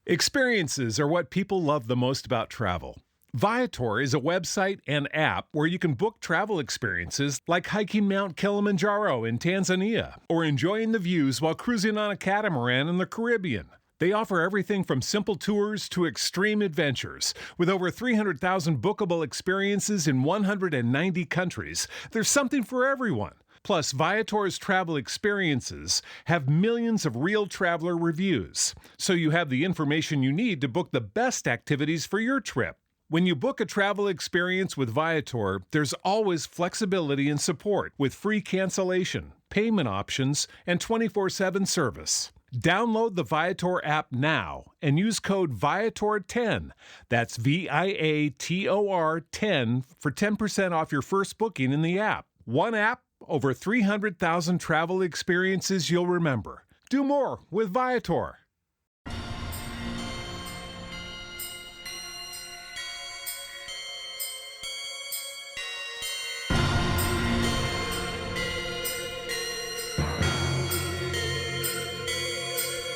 Experiences are what people love the most about travel. Viator is a website and app where you can book travel experiences like hiking Mount Kilimanjaro in Tanzania or enjoying the views while cruising on a catamaran in the Caribbean. They offer everything from simple tours to extreme adventures. With over 300,000 bookable experiences in 190 countries, there's something for everyone. Plus, Viator's travel experiences have millions of real traveler reviews, so you have the information you need to book the best activities for your trip. When you book a travel experience with Viator, there's always flexibility and support with free cancellation, payment options, and 24/7 service. Download the Viator app now and use code Viator10. That's Viator 10 for 10% off your first booking in the app. One app, over 300,000 travel experiences you'll remember. Do more with Viator.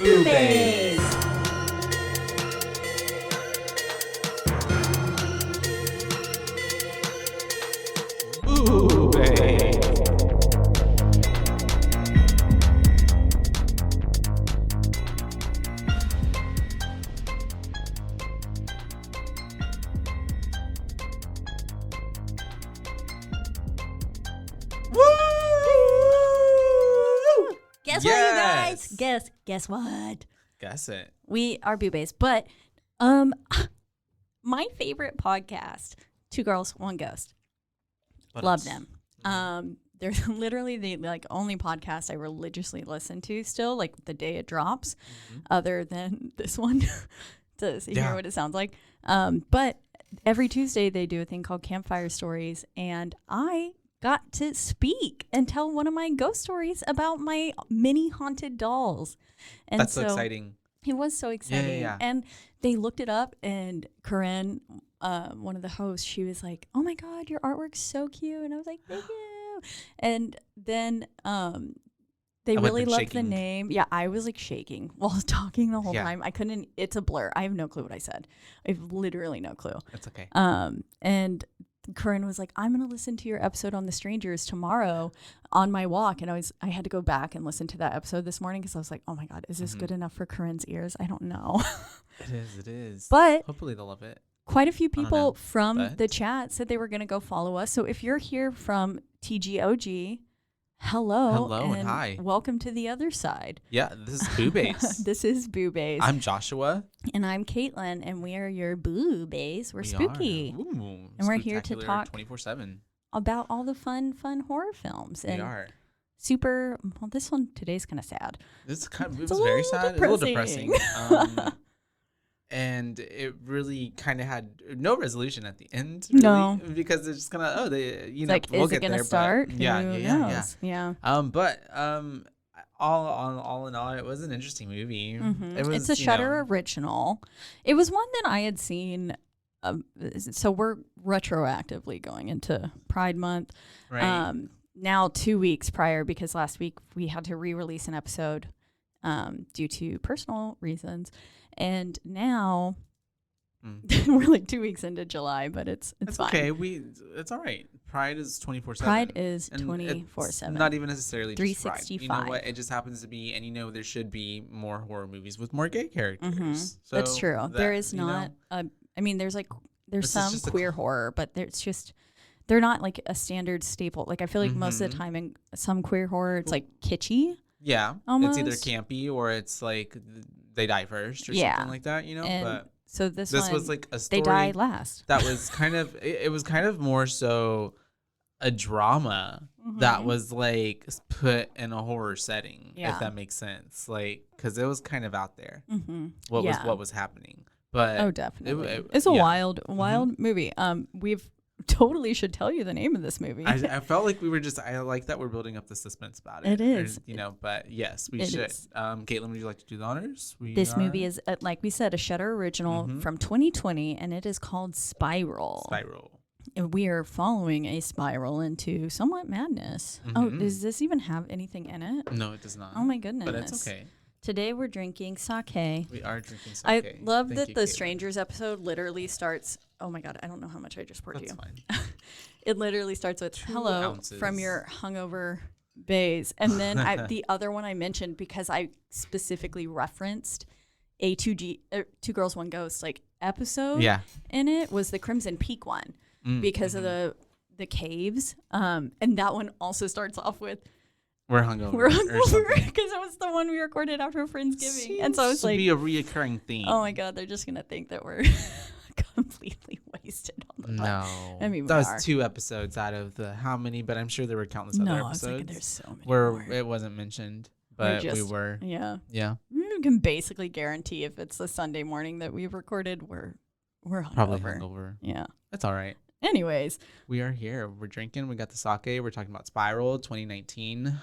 Boobies! Guess what, you guys? Guess what? Guess it. We are boobies, but my favorite podcast, Two Girls, One Ghost. Love them. They're literally the only podcast I religiously listen to still, like the day it drops, other than this one to hear what it sounds like. But every Tuesday they do a thing called Campfire Stories, and I got to speak and tell one of my ghost stories about my mini haunted dolls. And That's so exciting. It was so exciting. Yeah. And they looked it up, and Corinne, one of the hosts, she was like, "Oh my God, your artwork's so cute." And I was like, "Thank you." And then they really loved the name. Yeah, I was like shaking while talking the whole time. I couldn't, it's a blur. I have no clue what I said. I have literally no clue. That's okay. And Corinne was like, "I'm going to listen to your episode on the strangers tomorrow on my walk." And I had to go back and listen to that episode this morning because I was like, "Oh my God, is this good enough for Corinne's ears? I don't know." It is. But hopefully they'll love it. Quite a few people from the chat said they were going to go follow us. So if you're here from TGOG, hello and hi. Welcome to the other side. Yeah, this is Boobies. This is Boobies. I'm Joshua. And I'm Caitlin, and we are your Boobies. We're spooky. Ooh, and we're here to talk 24/7 about all the fun horror films. We and are. Super, well, this one today's kind of sad. It was very sad. It's a little depressing. And it really kind of had no resolution at the end. Really, no, because it's just kind of we'll is it gonna start? Yeah. But all in all, it was an interesting movie. It's a Shudder original. It was one that I had seen. So we're retroactively going into Pride Month. Right. Now 2 weeks prior, because last week we had to re-release an episode due to personal reasons. And now we're like 2 weeks into July, but it's fine. Okay. It's all right. Pride is 24/7. Pride is 24/7. Not even necessarily just 365. Pride. You know what? It just happens to be, and there should be more horror movies with more gay characters. So that's true. There is not. There's some queer horror, but they're not like a standard staple. Like I feel like most of the time in some queer horror, it's like kitschy. Yeah, almost. It's either campy or it's like they die first or something like that, And but so this was like a story. They die last. That was kind of it was kind of more so a drama that was like put in a horror setting, if that makes sense. Like because it was kind of out there. What was happening, but definitely it's a wild movie. We've totally should tell you the name of this movie. I felt like we were I like that we're building up the suspense about it. It is. But yes, we should. Caitlin, would you like to do the honors? This movie is, like we said, a Shudder original from 2020, and it is called Spiral. And we are following a spiral into somewhat madness. Oh, does this even have anything in it? No, it does not. Oh my goodness. But it's okay. Today we're drinking sake. We are drinking sake. I love Thank that you, the Caitlin. Strangers episode literally starts. Oh my God, I don't know how much I just poured That's you. fine. It literally starts with 2 hello ounces. from your hungover bays. And then the other one I mentioned because I specifically referenced a Two Girls, One Ghost like episode in it was the Crimson Peak one because of the caves. And that one also starts off with we're hungover. We're hungover because it was the one we recorded after Friendsgiving. And so I was like, be a reoccurring theme. oh my God, they're just going to think that we're completely wasted on the No. I mean, that we was are. 2 episodes out of the how many, but I'm sure there were countless other I was episodes like, there's so many where more. it wasn't mentioned, but we were. Yeah. Yeah. You can basically guarantee if it's the Sunday morning that we've recorded, we're hungover. Probably hungover. Yeah. That's all right. Anyways. We are here. We're drinking. We got the sake. We're talking about Spiral 2019. Is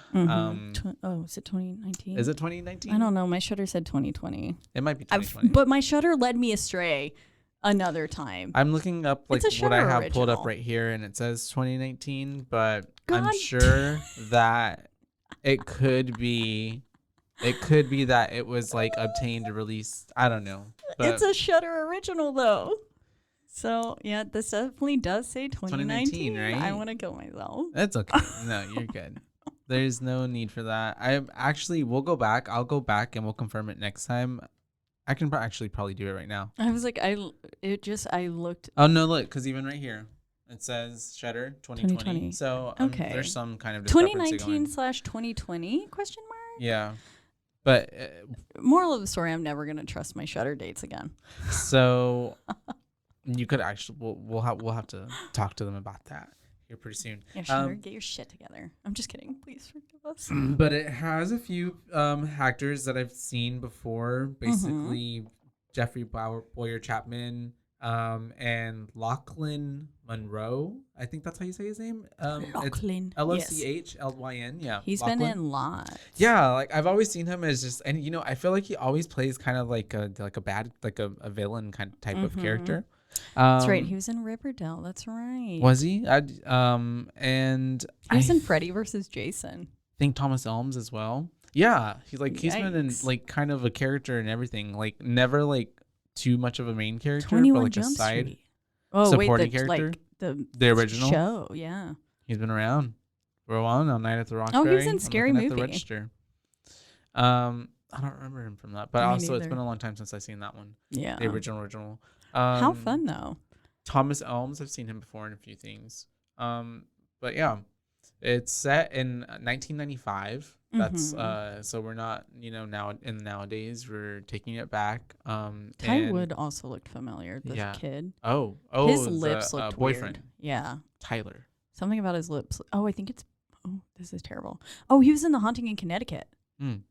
it 2019? Is it 2019? I don't know. My shutter said 2020. It might be 2020. But my shutter led me astray another time. I'm looking up like It's a what I Shutter have pulled up original. right here, and it says 2019, but God. I'm sure that it could be that it was like obtained or released. I don't know. But It's a Shutter original though. So yeah, this definitely does say 2019, right? I want to kill myself. That's okay. No, you're good. There's no need for that. We'll go back. I'll go back and we'll confirm it next time. I can actually probably do it right now. I was like, I looked. Oh no, look, because even right here it says Shutter 2020. 2020. So Okay. there's some kind of discrepancy going. 2019/2020 question mark. Yeah, but Moral of the story: I'm never gonna trust my Shutter dates again. so you could actually we'll have to talk to them about that here pretty soon. Yeah, Shutter, get your shit together. I'm just kidding. Please forgive us. But it has a few actors that I've seen before. Basically, Jeffrey Boyer Chapman and Lachlan Monroe. I think that's how you say his name. Lachlan. Lochlyn. Yeah, He's Lachlan. been in lots. Yeah, like I've always seen him as just, and I feel like he always plays kind of like a bad, like a villain kind of type of character. That's right. He was in Riverdale. That's right. Was he? And He was in Freddy versus Jason. think Thomas Elms as well. Yeah, he's been in Yikes. like kind of a character and everything. Like never like too much of a main character, 21 but like Jump a side Street. Oh supporting wait, character. like The original show. Yeah. He's been around for a while now. Night at the Roxbury. Oh, he was in Scary I'm looking at Movie. the register. I don't remember him from that, but Me also it's neither. been a long time since I've seen that one. Yeah. The original. How fun though. Thomas Elms, I've seen him before in a few things. But yeah, it's set in 1995. That's so we're not, nowadays we're taking it back. Ty and- Wood also looked familiar. This kid. Oh, His the, lips looked boyfriend, weird. Yeah. Tyler. Something about his lips. Oh, I think it's. Oh, this is terrible. Oh, he was in The Haunting in Connecticut. Mm.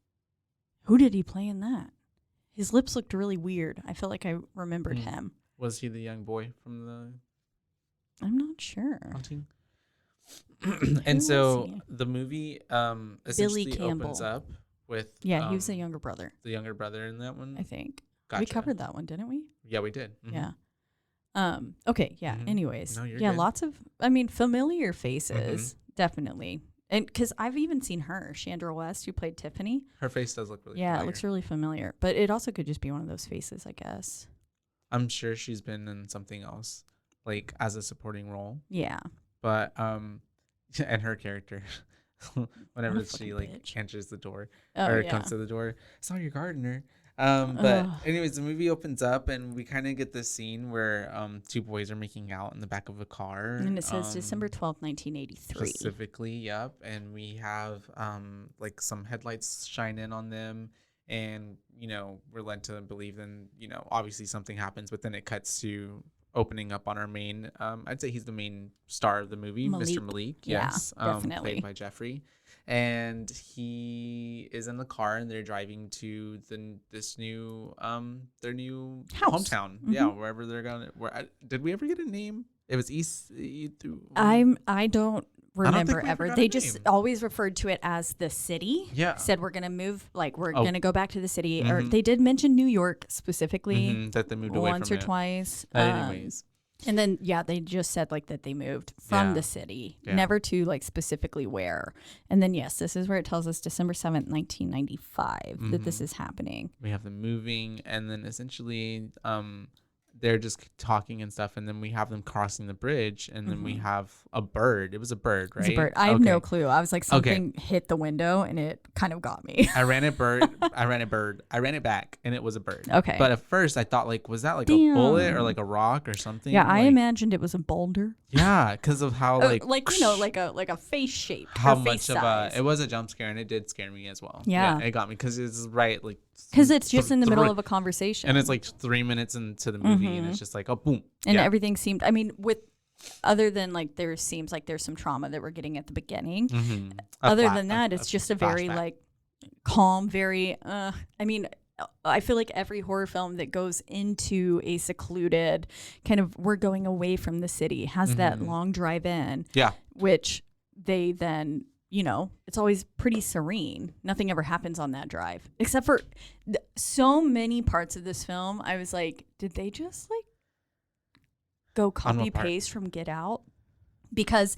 Who did he play in that? His lips looked really weird. I felt like I remembered him. Was he the young boy from the I'm not sure. Haunting? Who And was so he? the movie essentially opens Campbell. up with Yeah, he was the younger brother, the younger brother in that one. I think. Gotcha. We covered that one, didn't we? Yeah, we did. Mhm. Yeah. Okay. Yeah. Mhm. Anyways. No, you're yeah. good. Lots of, familiar faces. Definitely. And because I've even seen her, Chandra West, who played Tiffany. Her face does look really Yeah. familiar. It looks really familiar. But it also could just be one of those faces, I guess. I'm sure she's been in something else, like as a supporting role. Yeah. But and her character, whenever What a she fucking like bitch. enters the door Oh, or yeah. comes to the door, saw your gardener. But Ugh. anyways, the movie opens up and we kind of get this scene where 2 boys are making out in the back of a car. And it says December 12th, 1983. Specifically, yep. And we have like some headlights shine in on them, and we're led to believe then obviously something happens, but then it cuts to opening up on our main. I'd say he's the main star of the movie, Mr. Malik. Yeah, Yes, definitely. played by Jeffrey, and he is in the car and they're driving to this new their new House. hometown. Yeah, wherever they're going. Did we ever get a name? It was East. I don't remember we ever ever. got They a just name. always referred to it as the city. Yeah. Said we're gonna move, like we're Oh. gonna go back to the city. Or Mhm. they did mention New York specifically that they moved away once from or it. twice. Anyways, And then, they just said like that they moved from the city, never to like specifically where. And then, yes, this is where it tells us December 7th, 1995 that this is happening. We have them moving, and then essentially they're just talking and stuff. And then we have them crossing the bridge, and then we have a bird. It was a bird, right? It was a bird. I have no clue. I was like, something hit the window and it kind of got me. I ran it back, and it was a bird. Okay. But at first I thought like, was that like a bullet or like a rock or something? Yeah, I imagined it was a boulder. Yeah, because of how like like a face shape. How much of it was a jump scare, and it did scare me as well. Yeah, it got me because it's right like because it's just in the middle of a conversation, and it's like 3 minutes into the movie, and it's just like boom, and everything seemed. I mean, with other than like there seems like there's some trauma that we're getting at the beginning. Other than that, it's just a very like calm, very. I mean, I feel like every horror film that goes into a secluded kind of we're going away from the city has that long drive in. Yeah, which they then. It's always pretty serene. Nothing ever happens on that drive, except for so many parts of this film. I was like, did they just like go copy paste from Get Out? Because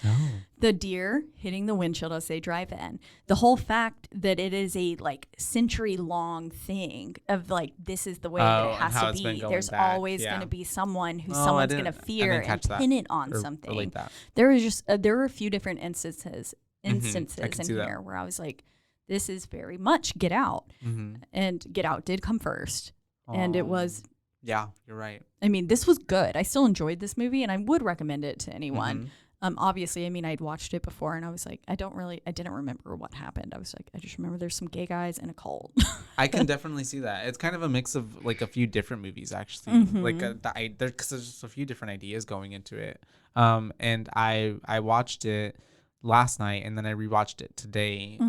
the deer hitting the windshield as they drive in, the whole fact that it is a like century long thing of like, this is the way that it has to be. There's always going to be someone who someone's going to fear and pin it on something. There were a few different instances in here where I was like, this is very much Get Out. And Get Out did come first. And it was you're right. I mean, this was good. I still enjoyed this movie and I would recommend it to anyone. Obviously, I mean, I'd watched it before and I was like, I didn't remember what happened. I was like, I just remember there's some gay guys and a cult. I can definitely see that. It's kind of a mix of like a few different movies actually. Like because there's just a few different ideas going into it. And I watched it last night and then I rewatched it today,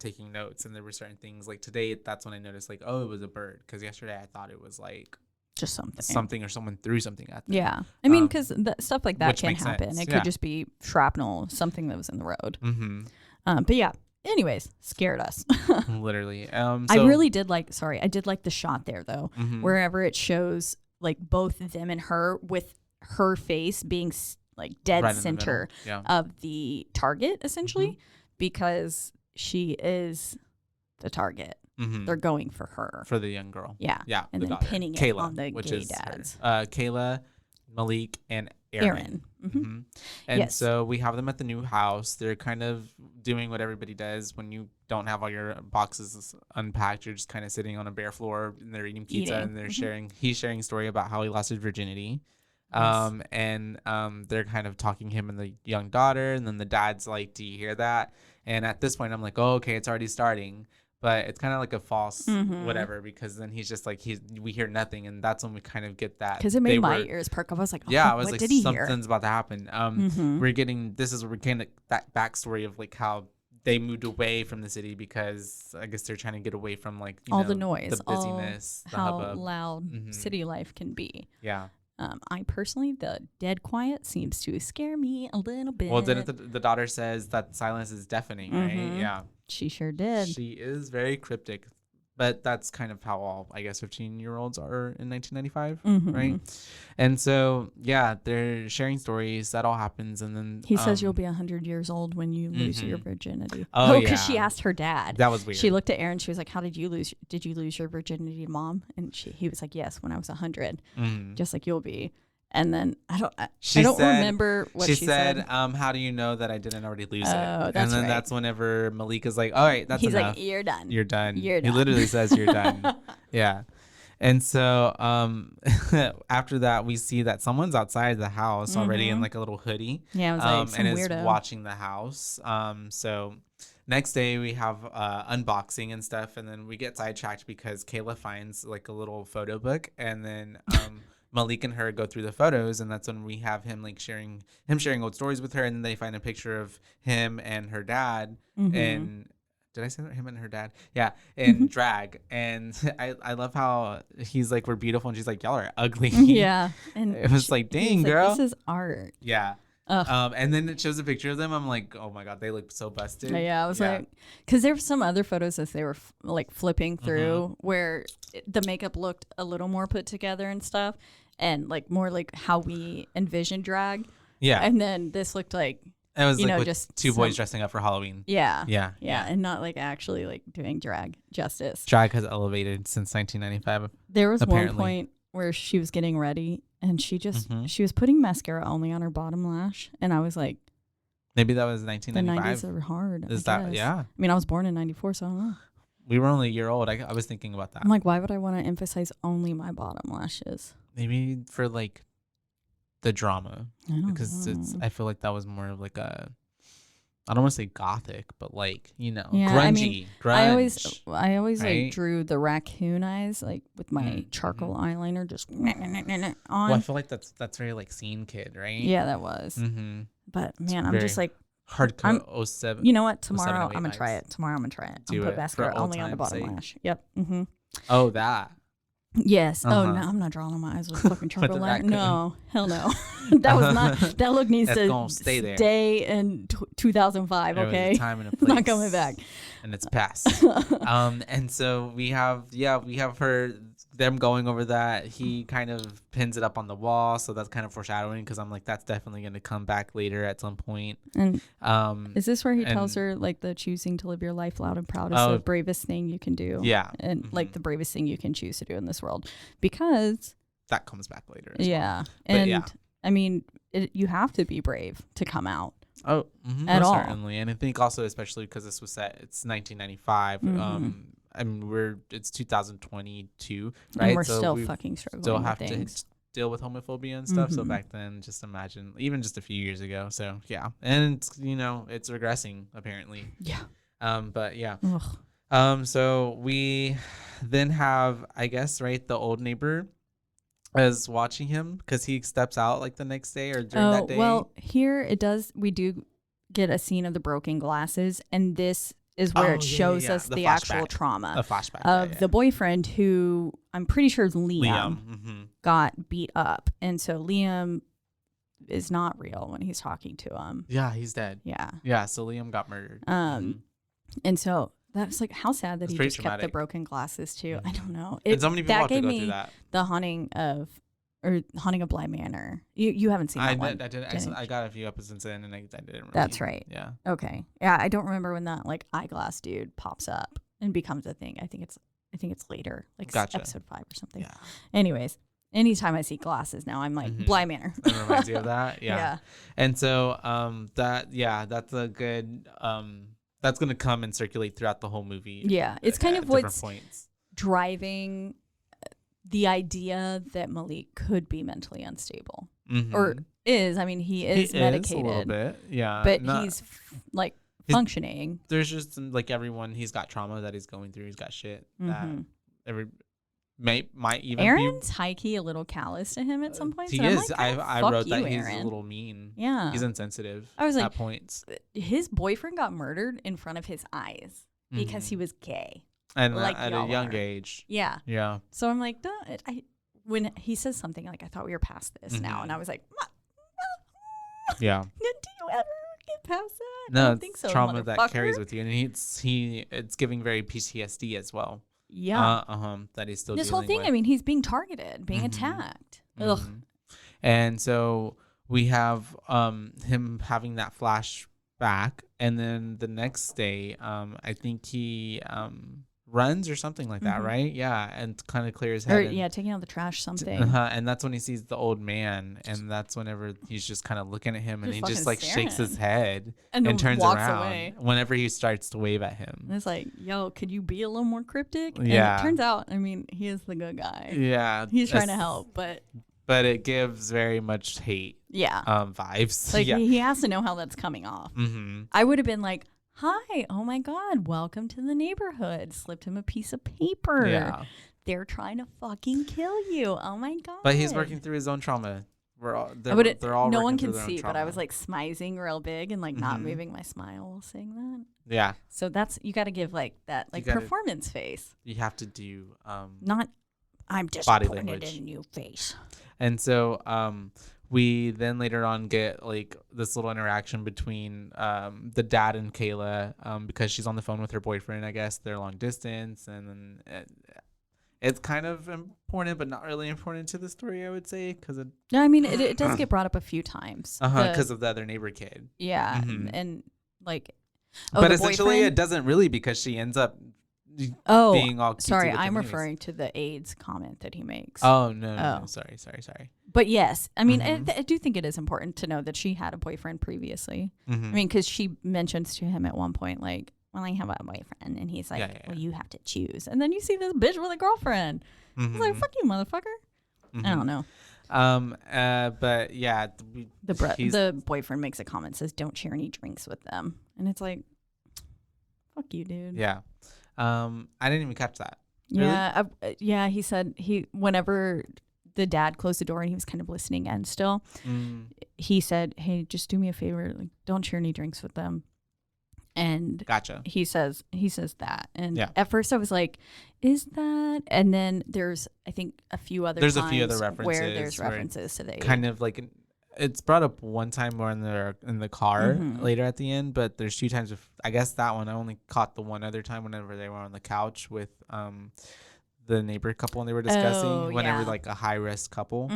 taking notes, and there were certain things like today that's when I noticed like, oh, it was a bird, because yesterday I thought it was like just something or someone threw something at them. Yeah, I mean, because stuff like that can happen. Sense. It could just be shrapnel, something that was in the road. But yeah, anyways, scared us. Literally. I really did like the shot there though, wherever it shows like both them and her with her face being like dead right center of the target, essentially, because she is the target. They're going for her, for the young girl. Yeah, and then daughter. Pinning Kayla, it on the gay dads. Kayla, Malik, and Aaron. And so we have them at the new house. They're kind of doing what everybody does when you don't have all your boxes unpacked. You're just kind of sitting on a bare floor and they're eating pizza and they're he's sharing a story about how he lost his virginity. And they're kind of talking him and the young daughter, and then the dad's like, do you hear that? And at this point I'm like, oh, okay, it's already starting. But it's kind of like a false whatever, because then he's just like, we hear nothing, and that's when we kind of get that. Because it made my ears perk up. I was like, I was like, something's about to happen. We're getting that backstory of like how they moved away from the city because I guess they're trying to get away from like all the noise, the busyness, the how hubbub. loud city life can be. Yeah. I personally, the dead quiet seems to scare me a little bit. Well, the daughter says that silence is deafening, right? Yeah. She sure did. She is very cryptic, but that's kind of how all, I guess, 15-year-olds are in 1995, right? And so, yeah, they're sharing stories. That all happens, and then he says you'll be 100 years old when you lose your virginity. Oh, because she asked her dad. That was weird. She looked at Aaron. She was like, "How did you lose? Did you lose your virginity, Mom?" And he was like, "Yes, when I was 100, just like you'll be." And then I don't remember what she said. How do you know that I didn't already lose it? That's and then right. that's whenever Malika's like, all right, that's enough. He's like, you're done. You're done. He literally says you're done. Yeah. And so after that, we see that someone's outside the house already in like a little hoodie. Yeah, it was like some and weirdo. is watching the house. So next day we have unboxing and stuff, and then we get sidetracked because Kayla finds like a little photo book, and then Malik and her go through the photos, and that's when we have him like sharing old stories with her, and then they find a picture of him and her dad, and did I say that? Him and her dad? Yeah, in drag. And I love how he's like, we're beautiful, and she's like, y'all are ugly. Yeah. And it was like, dang, girl. Like, this is art. Yeah. And then it shows a picture of them. I'm like, oh my God, they look so busted. Yeah, I was like, because there were some other photos as they were like flipping through where the makeup looked a little more put together and stuff, and like more like how we envision drag. Yeah. And then this looked like, it was you like know, with just two boys dressing up for Halloween. Yeah. Yeah. And not like actually like doing drag justice. Drag has elevated since 1995. There was apparently. one point where she was getting ready and she just she was putting mascara only on her bottom lash, and I was like, maybe that was 1995. The 90s are hard. Is I that guess. yeah? I mean, I was born in 94, so I don't know. We were only a year old. I was thinking about that. I'm like, why would I want to emphasize only my bottom lashes? Maybe for like the drama, I don't because know. I feel like that was more of like a, I don't want to say gothic, but like, you know, Yeah, grungy. I mean, grunge. I always right? like drew the raccoon eyes like with my charcoal eyeliner just on. Well, I feel like that's very like Scene Kid, right? Yeah, that was. Mm-hmm. But man, I'm just like, hardcore 07. you know what? Tomorrow 07, I'm gonna 08 try vibes. it. Tomorrow I'm gonna try it. Do I'll put it mascara for old only on the time's bottom sake. lash. Yep. Mm-hmm. Oh, that. Yes. Oh Uh-huh. no, I'm not drawing on my eyes with fucking charcoal the liner. raccoon. No, hell no. That was not. That look needs That's to gonna stay there. stay in 2005. There was a Okay, time and a it's not place. coming back. And it's past. And so we have her, them going over that. He kind of pins it up on the wall, so that's kind of foreshadowing, because I'm like, that's definitely going to come back later at some point. And is this where he and- tells her like the choosing to live your life loud and proud is Oh. the bravest thing you can do? Yeah. and like the bravest thing you can choose to do in this world, because That comes back later as yeah, But and yeah. I mean, you have to be brave to come out. well. At Most all. certainly. And I think also, especially because this was set, it's 1995. I mean, it's 2022, right? And we're So still we fucking struggling still with have things. to deal with homophobia and stuff. So back then, just imagine, even just a few years ago. So yeah, and it's, you know, it's regressing apparently. Yeah. But yeah. Ugh. So we then have, I guess, right, the old neighbor is watching him because he steps out like the next day or during that day. Well, here we do get a scene of the broken glasses, and this is where it shows us the actual trauma a flashback of the boyfriend, who I'm pretty sure is Liam. Mm-hmm. Got beat up, and so Liam is not real when he's talking to him. Yeah, he's dead. Yeah. So Liam got murdered. And so that's like how sad that It's he pretty just kept the traumatic. broken glasses too. I don't know. And so many people have to gave go me through that. the Haunting of Bly Manor. You haven't seen that one? I did. I got a few episodes in, and I didn't. Really, That's right. Yeah. Okay. Yeah, I don't remember when that like eyeglass dude pops up and becomes a thing. I think it's later, like Gotcha. episode 5 or something. Yeah. Anyways, anytime I see glasses now, I'm like Bly Manor. That reminds you of that. Yeah. Yeah. And so that's a good that's gonna come and circulate throughout the whole movie. Yeah, it's kind at of different what's points. driving the idea that Malik could be mentally unstable, Mhm. or is. I mean, he is medicated a little bit. Yeah. but not- he's functioning. there's just like everyone, he's got trauma that he's going through. He's got shit that Mhm. every might even Aaron's high key a little callous to him at some points. be. and He I'm is. like, I "Oh, fuck wrote that you, he's Aaron." a little mean. Yeah. He's insensitive. I was like, at points, his boyfriend got murdered in front of his eyes because he was gay. and like at a y'all young are. age. Yeah. Yeah. So I'm like, when he says something like, I thought we were past this now. Mhm. And I was like, Yeah. do you ever get past that? I No, don't it's think so, trauma that carries motherfucker. with you, and it's giving very PTSD as well. Yeah. That he's still This whole dealing thing, with. I mean, he's being targeted, being Mhm. attacked. Ugh. Mhm. And so we have him having that flashback, and then the next day, I think he runs or something like that, Mhm. right? Yeah, and kind of clears his head. Or, yeah, taking out the trash, something. And that's when he sees the old man, and that's whenever he's just kind of looking at him, and Just he just fucking like shakes his staring. head And then turns walks around away. whenever he starts to wave at him. And it's like, yo, could you be a little more cryptic? And Yeah. it turns out, I mean, he is the good guy. Yeah, He's trying to that's- help, but but it gives very much hate yeah. vibes. Like, yeah. he has to know how that's coming off. Mm-hmm. I would have been like, hi, oh my God, welcome to the neighborhood. Slipped him a piece of paper. Yeah. They're trying to fucking kill you. Oh my God. But he's working through his own trauma. They're all no working one through can their own see, but I trauma. was like smizing real big and like not Mhm. moving my smile while saying that. Yeah, So that's, you got to give like that, like gotta- performance face. you have to do Not, I'm Body disappointed language. in you face. and so we then later on get like this little interaction between the dad and Kayla because she's on the phone with her boyfriend. I guess they're long distance, and then it's kind of important, but not really important to the story, I would say, because no, I mean it does get brought up a few times. Because of the other neighbor kid. Yeah, and like, but essentially boyfriend? It doesn't really, because she ends up. Being all sorry, I'm referring to the AIDS comment that he makes. No, sorry. But yes, I mean, I do think it is important to know that she had a boyfriend previously. I mean, because she mentions to him at one point, like, well, I have a boyfriend, and he's like, well, you have to choose. And then you see this bitch with a girlfriend. He's like, fuck you, motherfucker. I don't know. But yeah, the boyfriend makes a comment, says, don't share any drinks with them, and it's like, fuck you, dude. Yeah. I didn't even catch that. Yeah. Really? He said whenever the dad closed the door and he was kind of listening in still, he said, hey, just do me a favor. Like, don't share any drinks with them. And gotcha. He says that. And at first I was like, is that? And then there's, I think, a few other references where there's references to the kind of like it's brought up one time more in the car later at the end, but there's 2 times. I guess that one I only caught the one other time whenever they were on the couch with the neighbor couple and they were discussing whenever like a high risk couple.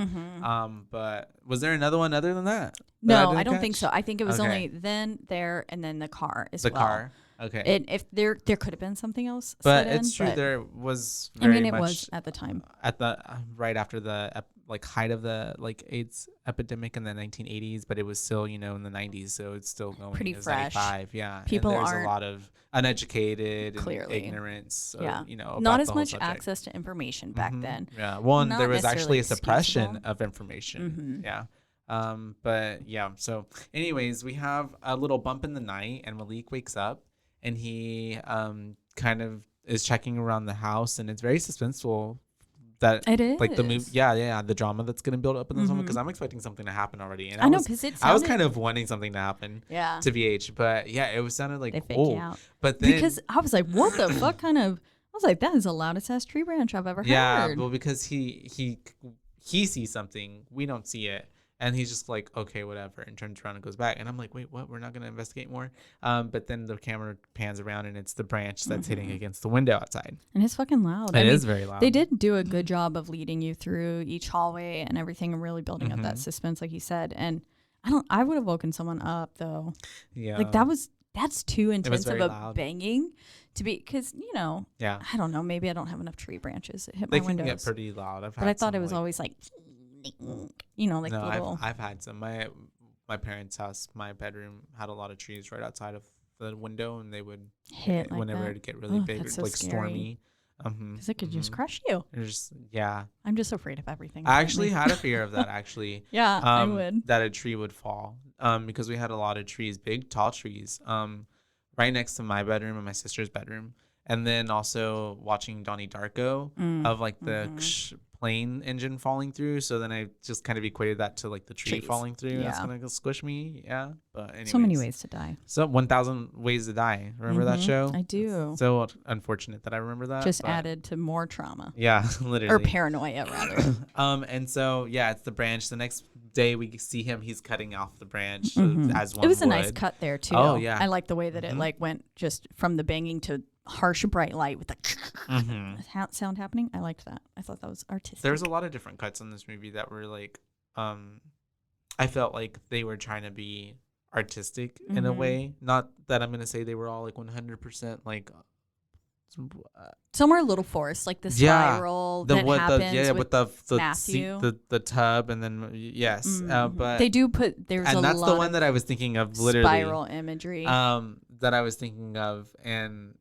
But was there another one other than that? No, I don't think so. I think it was only then, there, and then the car as well. The car. Okay. And if there could have been something else, but it's true. There was. It was at the time. At the right after the height of the AIDS epidemic in the 1980s, but it was still in the 90s, so it's still going. Pretty fresh. 95, yeah. People and there's a lot of uneducated and ignorance. Not as much access to information back then. Yeah. Well, there was actually a suppression of information. Yeah. But yeah. So, anyways, we have a little bump in the night, and Malik wakes up. And he kind of is checking around the house, and it's very suspenseful. That it is like the movie, the drama that's gonna build up in this moment, because I'm expecting something to happen already. And I know, because I was kind of wanting something to happen. Yeah. To VH, but it sounded like they fake you out. But then because I was like, what the fuck kind of? I was like, that is the loudest ass tree branch I've ever heard. Yeah, well, because he sees something, we don't see it. And he's just like, okay, whatever, and turns around and goes back. And I'm like, wait, what? We're not going to investigate more? But then the camera pans around, and it's the branch that's hitting against the window outside. And it's fucking loud. It is very loud. They did do a good job of leading you through each hallway and everything, and really building up that suspense, like you said. And I would have woken someone up, though. Yeah. Like, that's too intense of a loud banging to be, because, yeah. I don't know, maybe I don't have enough tree branches that hit my windows. They can get pretty loud. But I thought it was always like... like no, little. I've had some. My parents' house, my bedroom had a lot of trees right outside of the window, and they would hit whenever it get really big, so like scary. Stormy. Because it could just crush you. I'm just afraid of everything. I actually had a fear of that. Actually, yeah, I would. That a tree would fall. Because we had a lot of trees, big, tall trees. Right next to my bedroom and my sister's bedroom, and then also watching Donnie Darko of like the plane engine falling through. So then I just kind of equated that to like the tree falling through. Yeah. It's gonna squish me. Yeah. But anyways. So many ways to die. So 1,000 Ways to Die. Remember that show? I do. It's so unfortunate that I remember that. Just added to more trauma. Yeah, literally. Or paranoia, rather. And so it's the branch. The next day we see him. He's cutting off the branch as one. It was would. a nice cut there too. Oh yeah. I like the way that it like went just from the banging to harsh bright light with the sound happening. I liked that. I thought that was artistic. There's a lot of different cuts in this movie that were like, I felt like they were trying to be artistic in a way. Not that I'm gonna say they were all like 100% like. Some are a little forced, like the spiral that happens with Matthew. the tub, and then but they do put and that's the one that I was thinking of, literally spiral imagery. That I was thinking of, and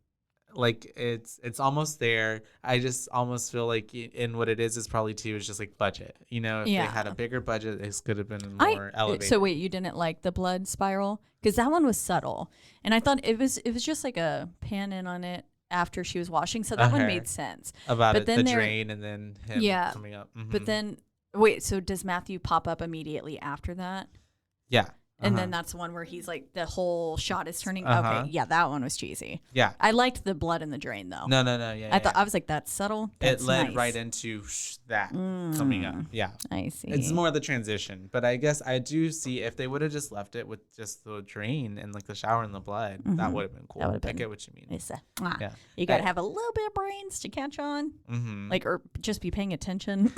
like it's almost there. I just almost feel like in what it is probably too is just like budget. If they had a bigger budget, this could have been more elevated. So wait, you didn't like the blood spiral? Because that one was subtle, and I thought it was just like a pan in on it after she was washing, so that one made sense. But then the drain and then him coming up. But then wait, so does Matthew pop up immediately after that? Yeah. And then that's the one where he's like, the whole shot is turning. Uh-huh. Okay, yeah, that one was cheesy. Yeah. I liked the blood in the drain though. No. Yeah. I was like, that's subtle. That's it led nice. right into that coming up. Yeah. I see. It's more the transition, but I guess I do see if they would have just left it with just the drain and like the shower and the blood, that would have been cool. That would've I been- get what you mean. It's Yeah. You got to have a little bit of brains to catch on, Mm-hmm. like, or just be paying attention.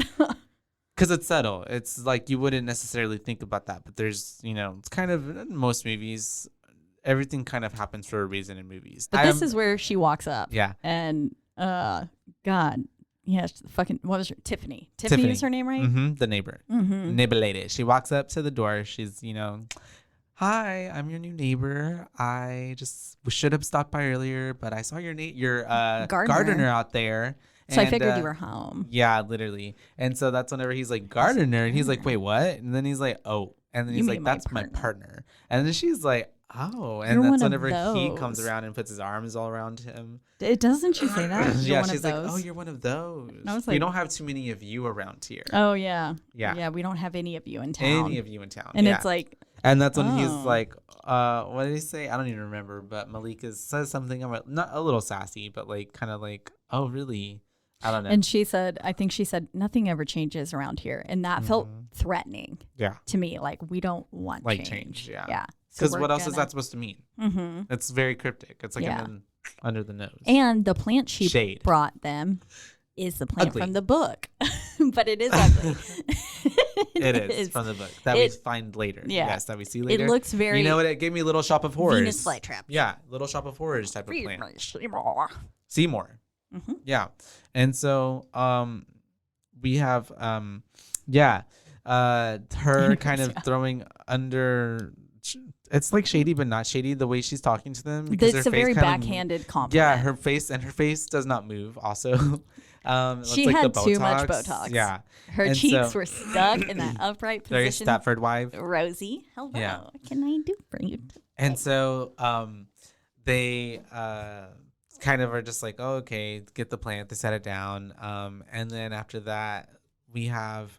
Because it's subtle. It's like you wouldn't necessarily think about that, but there's, it's kind of in most movies, everything kind of happens for a reason in movies. But this is where she walks up. Yeah. And, God, yeah, fucking, what was her? Tiffany. Tiffany is her name, right? Mm-hmm. The neighbor. Mm-hmm. Neighbor lady. She walks up to the door. She's, hi, I'm your new neighbor. I just should have stopped by earlier, but I saw your gardener out there. So I figured you were home. Yeah, literally. And so that's whenever he's like, gardener. And he's like, wait, what? And then he's like, oh. And then he's like, that's my partner. And then she's like, oh. And that's whenever he comes around and puts his arms all around him. Doesn't she say that? Yeah, she's like, oh, you're one of those. I was like, we don't have too many of you around here. Oh, yeah. Yeah. Yeah, we don't have any of you in town. And it's like. And that's when he's like, what did he say? I don't even remember. But Malika says something, not a little sassy, but like kind of like, oh, really? I don't know. And I think she said, nothing ever changes around here. And that felt threatening to me. Like, we don't want change. Yeah. Yeah. Because what else is that supposed to mean? Mm-hmm. It's very cryptic. It's like under the nose. And the plant she brought them is the plant from the book. But it is ugly. It is from the book that we find later. Yeah. Yes, that we see later. It looks very. You know what? It gave me Little Shop of Horrors. Venus flytrap. Yeah, Little Shop of Horrors type of plant. Seymour. Mm-hmm. Yeah. And so we have her kind of throwing under. It's like shady, but not shady. The way she's talking to them, because it's a very backhanded compliment. Yeah, her face does not move. Also, she had too much Botox. Yeah, her cheeks were stuck in that upright position. Very Stepford wife. Rosie, hello. Yeah. What can I do for you? And so they kind of are just like, oh, okay, get the plant. They set it down. And then after that, we have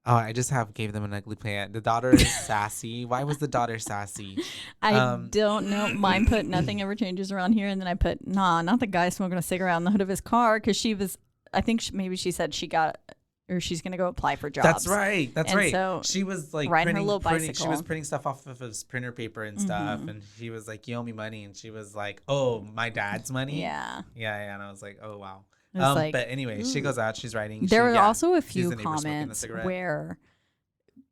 I just gave them an ugly plant. The daughter is sassy. Why was the daughter sassy? I don't know. Mine put nothing ever changes around here. And then I put, not the guy smoking a cigarette on the hood of his car. Because she was, I think maybe she said she's going to go apply for jobs. That's right. That's right. So she was like riding her little bicycle. She was printing stuff off of his printer paper and stuff. And he was like, you owe me money. And she was like, oh, my dad's money? Yeah. Yeah. And I was like, oh, wow. But anyway, she goes out. She's writing. There were also a few comments where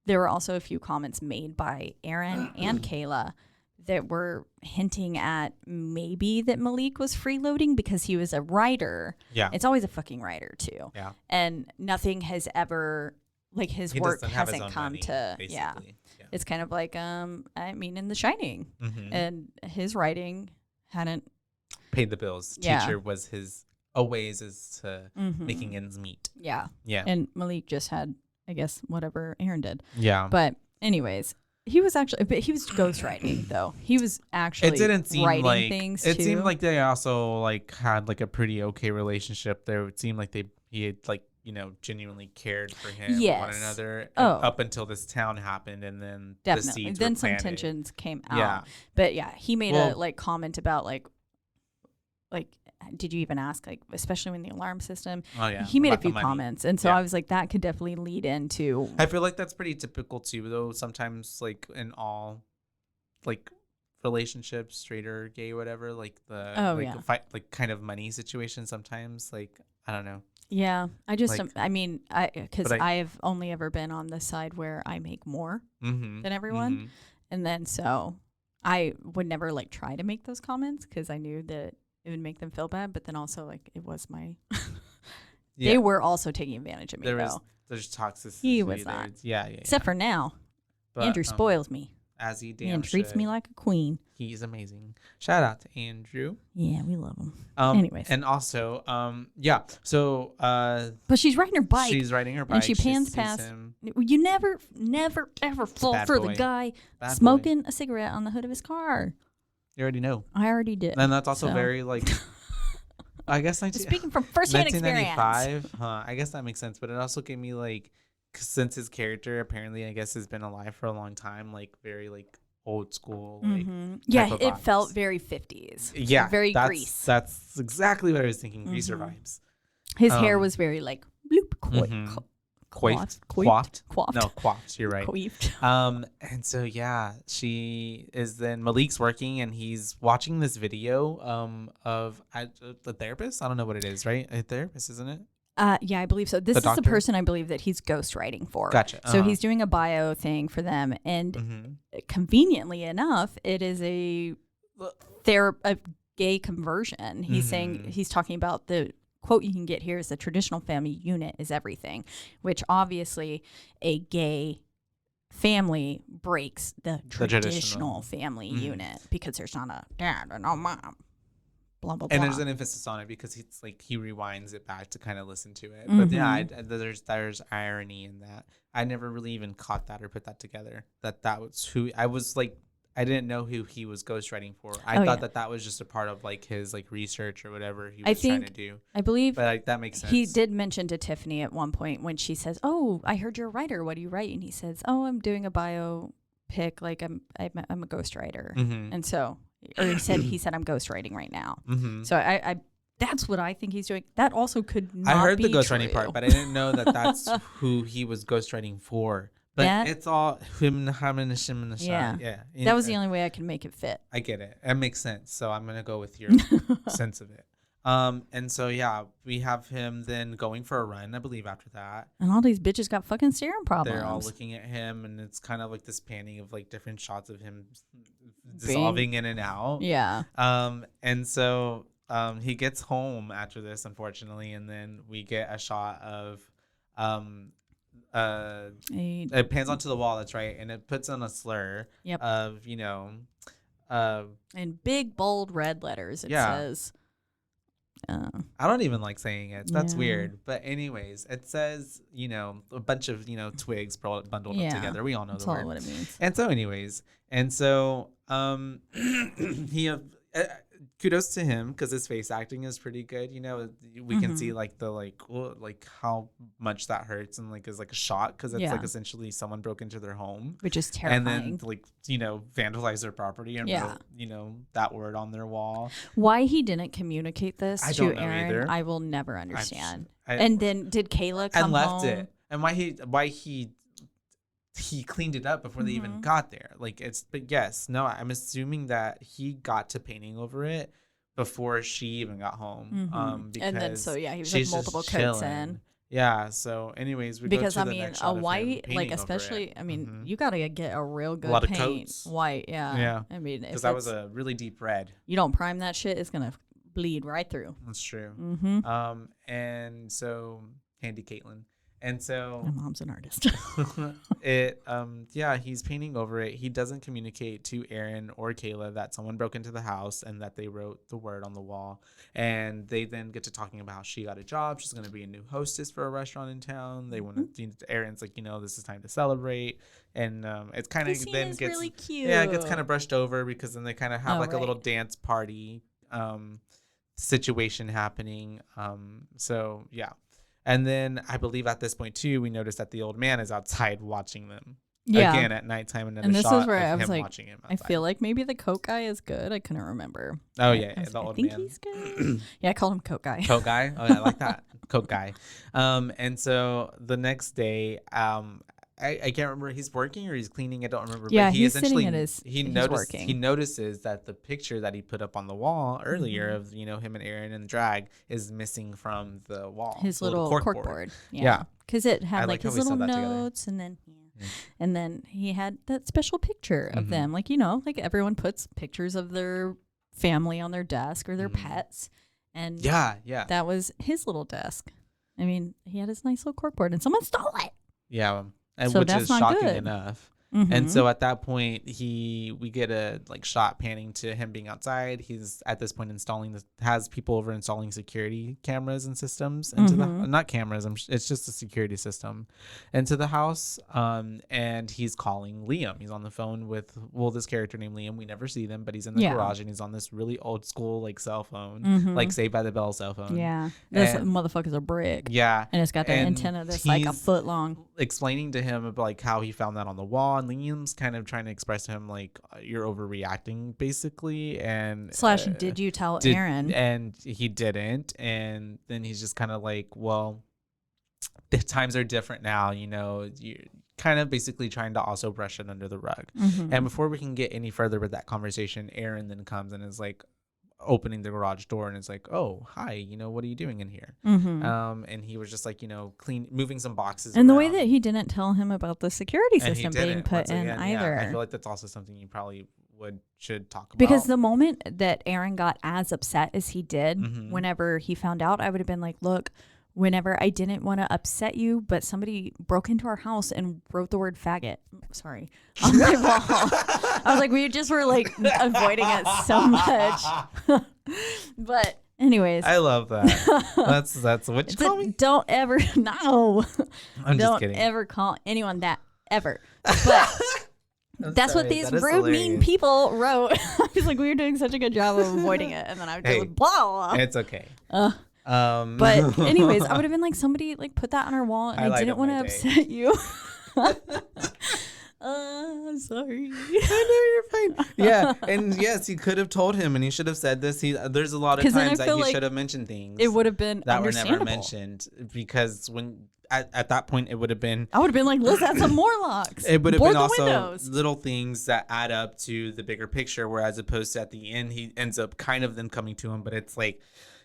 there were also a few comments made by Aaron and Kayla that were hinting at maybe that Malik was freeloading because he was a writer. Yeah, it's always a fucking writer too. Yeah, and nothing has ever his work hasn't come money, to. Yeah, it's kind of like in The Shining, and his writing hadn't paid the bills. Yeah. Teacher was his. Ways as to making ends meet. Yeah. Yeah. And Malik just had, I guess, whatever Aaron did. Yeah. But anyways, he was ghostwriting though. He was actually it didn't seem writing like, things it too. seemed like they also had a pretty okay relationship there. It seemed like he had genuinely cared for him one another up until this town happened, and then definitely the seeds then were some planted. tensions came out. Yeah. But yeah, he made a comment about like did you even ask, especially when the alarm system? Oh yeah, he made a few comments, and so I was like, that could definitely lead into. I feel like that's pretty typical too, though. Sometimes, in all, relationships, straight or gay, whatever, fight, kind of money situation. Sometimes, I don't know. Yeah, I just, because I've only ever been on the side where I make more than everyone, and then so I would never try to make those comments because I knew that it would make them feel bad, but then also it was my they were also taking advantage of me. There's toxicity. He was not. Yeah. Except for now. But, Andrew spoils me. As he damn and treats me like a queen. He's amazing. Shout out to Andrew. Yeah, we love him. Anyways. And also, so but she's riding her bike. She's riding her bike. And she pans past him. You never ever fall for the guy smoking a cigarette on the hood of his car. You already know. I already did. And that's also very I guess speaking from firsthand experience. 1995. I guess that makes sense, but it also gave me since his character apparently, I guess, has been alive for a long time, like very like old school, like yeah, it felt very 50s. Yeah, very Grease. That's exactly what I was thinking. Greaser vibes. His hair was very like bloop, coiffed. No, coiffed. You're right. Coiffed. And so yeah, she is then Malik's working and he's watching this video of the therapist. I don't know what it is, right? A therapist, isn't it? Yeah, I believe so. This is the person I believe that he's ghostwriting for. Gotcha. So he's doing a bio thing for them, and conveniently enough, it is a gay conversion. He's saying, he's talking about the quote you can get here is the traditional family unit is everything, which obviously a gay family breaks the traditional family unit because there's not a dad and a mom. Blah, blah, blah. And there's an emphasis on it because it's like he rewinds it back to kind of listen to it. But yeah, there's irony in that. I never really even caught that or put that together. That was who I was like. I didn't know who he was ghostwriting for. I thought that was just a part of like his like research or whatever he was trying to do. I believe, but like that makes sense. He did mention to Tiffany at one point when she says, "Oh, I heard you're a writer. What do you write?" And he says, "Oh, I'm doing a biopic. Like I'm a ghostwriter." And so. Or he said I'm ghostwriting right now. So I that's what I think he's doing. That also could not be I heard the ghostwriting true. part, but I didn't know that that's who he was ghostwriting for. But it's all him and shim. Yeah. That was the only way I could make it fit. I get it. It makes sense. So I'm gonna go with your sense of it. And so yeah, we have him then going for a run, I believe, after that. And all these bitches got fucking staring problems. They're all looking at him, and it's kind of like this panning of like different shots of him dissolving in and out. Yeah. And so he gets home after this, unfortunately, and then we get a shot of it pans onto the wall, that's right, and it puts on a slur of, in big bold red letters it says I don't even like saying it. That's weird. But anyways, it says, a bunch of, twigs bundled up together. We all know that's the word. what it means. And so anyways, he kudos to him because his face acting is pretty good. We can see like the like how much that hurts and like is like a shock because it's like essentially someone broke into their home, which is terrifying, and then like vandalize their property and wrote, that word on their wall. Why he didn't communicate this to Aaron, either. I will never understand. And then did Kayla come and left home? it, and why he cleaned it up before they even got there. I'm assuming that he got to painting over it before she even got home. Because and then he was like multiple coats in. Yeah. So anyways, because go to the next shot a white, like especially, you gotta get a real good lot paint. Of coats. White, yeah. I mean, because that was a really deep red. You don't prime that shit, it's gonna bleed right through. That's true. And so Handy Caitlin. And so my mom's an artist. He's painting over it. He doesn't communicate to Aaron or Kayla that someone broke into the house and that they wrote the word on the wall. And they then get to talking about how she got a job. She's going to be a new hostess for a restaurant in town. They want to. Aaron's like, this is time to celebrate. And it's kind of then gets really cute. Yeah, it gets kind of brushed over because then they kind of have a little dance party situation happening. So yeah. And then I believe at this point, too, we noticed that the old man is outside watching them again at nightime. And this is where I was like, watching him I feel like maybe the coat guy is good. I couldn't remember. Oh, yeah. I think he's good. I call him coat guy. Coat guy? Oh, yeah, I like that. Coat guy. And so the next day, I can't remember. He's working or he's cleaning. I don't remember. Yeah, but he's sitting at his. He notices that the picture that he put up on the wall earlier of him and Aaron in the drag is missing from the wall. His little corkboard. Yeah, because it had like his little notes, together. and then he had that special picture of them. Like like everyone puts pictures of their family on their desk or their pets, and that was his little desk. I mean, he had his nice little corkboard, and someone stole it. Yeah. So which that's is not shocking good. enough. And so at that point, we get a like shot panning to him being outside. He's at this point has people over installing security cameras and systems into the, not cameras, it's just a security system into the house. And he's calling Liam. He's on the phone with, this character named Liam. We never see them, but he's in the garage and he's on this really old school like cell phone, like Saved by the Bell cell phone. Yeah. This motherfucker's a brick. Yeah. And it's got that antenna that's like a foot long. Explaining to him about like how he found that on the wall, and Liam's kind of trying to express to him like you're overreacting basically, and / did you tell Aaron? And he didn't, and then he's just kind of like, well, the times are different now, you know, you're kind of basically trying to also brush it under the rug. And before we can get any further with that conversation, Aaron then comes and is like opening the garage door and it's like, oh, hi, you know, what are you doing in here? And he was just like, you know, moving some boxes and around. the way that he didn't tell him about the security system being put in either. I feel like that's also something you probably should talk about, because the moment that Aaron got as upset as he did whenever he found out, I would have been like, look, whenever I didn't want to upset you, but somebody broke into our house and wrote the word faggot, sorry, on my wall. I was like, we just were like avoiding it so much. But anyways. I love that. That's what you call me? Don't ever, no. I'm just kidding. Don't ever call anyone that, ever. But that's what these rude, mean people wrote. I was like, we were doing such a good job of avoiding it. And then I was just like, blah. It's okay. But anyways, I would have been like, somebody like put that on our wall, and I didn't want to upset you. Sorry. I know, you're fine. Yeah, and yes, he could have told him, and he should have said this. There's a lot of times that he like should have mentioned things. It would have been that were never mentioned, because when at that point it would have been. I would have been like, let's add some more locks. It would have been also windows. Little things that add up to the bigger picture. Whereas opposed to at the end, he ends up kind of then coming to him, but it's like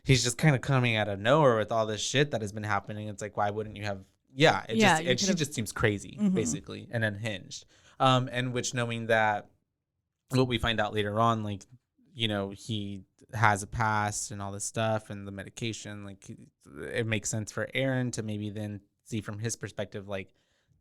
he's just kind of coming out of nowhere with all this shit that has been happening. It's like, why wouldn't you have? Yeah, she just seems crazy, basically, and unhinged. And which, knowing that, what we find out later on, like, you know, he has a past and all this stuff and the medication, like, it makes sense for Aaron to maybe then see from his perspective, like,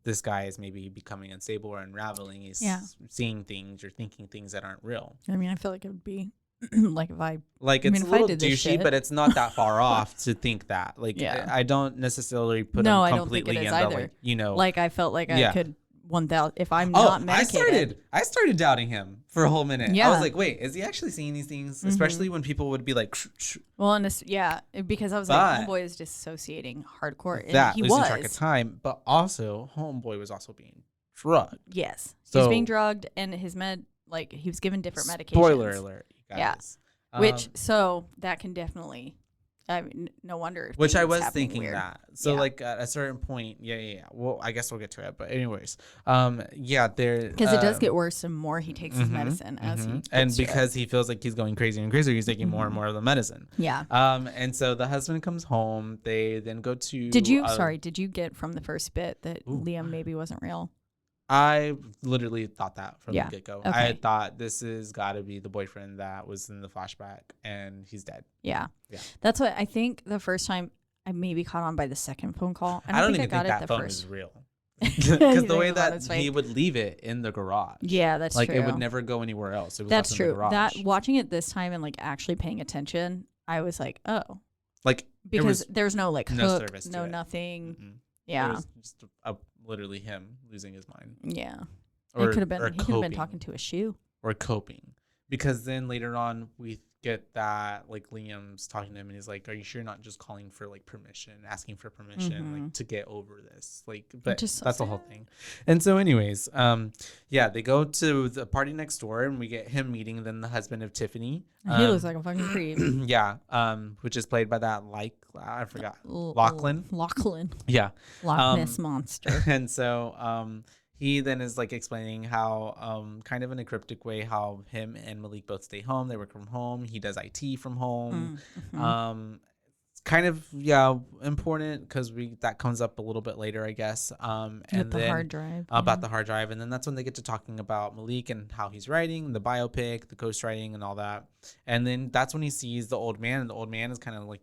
this guy is maybe becoming unstable or unraveling. He's seeing things or thinking things that aren't real. I mean, I feel like it would be like if I it's a little douchey, but it's not that far off to think that. Like, I don't necessarily put him completely in the, like, you know, like I felt like I could 1,000 if I'm not medicated. I started doubting him for a whole minute. I was like, wait, is he actually seeing these things? Especially when people would be like, well, and this, because I was like, homeboy is dissociating hardcore. And that he losing was track of time, but also homeboy was also being drugged. Yes, so, he's being drugged, and his like he was given different medications. Spoiler alert, you guys. Yeah. Which, so that can definitely, I mean, no wonder. Which I was thinking weird. That. So like at a certain point, well, I guess we'll get to it. But anyways, there. Because it does get worse the more he takes his medicine as he. And because he feels like he's going crazier and crazier, he's taking more and more of the medicine. Yeah. And so the husband comes home. They then go to. Did you get from the first bit that Liam maybe wasn't real? I literally thought that from the get-go. Okay. I thought this has got to be the boyfriend that was in the flashback, and he's dead. Yeah. That's what I think. The first time I maybe caught on by the second phone call. I don't even think that phone is real. Because the way that he would leave it in the garage. Yeah, that's like true. It would never go anywhere else. It was that's left true. In the garage. That watching it this time and like actually paying attention, I was like, oh, like because there's no like no hook, service, no nothing. Mm-hmm. Yeah, it was just literally him losing his mind. Yeah, or, it could have been. He could have been talking to a shoe or coping, because then later on we get that like Liam's talking to him and he's like, "Are you sure you're not just calling for like permission, asking for permission, like to get over this?" Like, but that's the whole thing. And so, anyways, they go to the party next door and we get him meeting then the husband of Tiffany. He looks like a fucking creep. Which is played by that I forgot Lachlan. Yeah, Loch Ness monster. And so he then is like explaining how kind of in a cryptic way how him and Malik both stay home. They work from home. He does IT from home. Kind of important because that comes up a little bit later, I guess. And with the then hard drive. About the hard drive, and then that's when they get to talking about Malik and how he's writing the biopic, the ghostwriting, and all that. And then that's when he sees the old man, and the old man is kind of like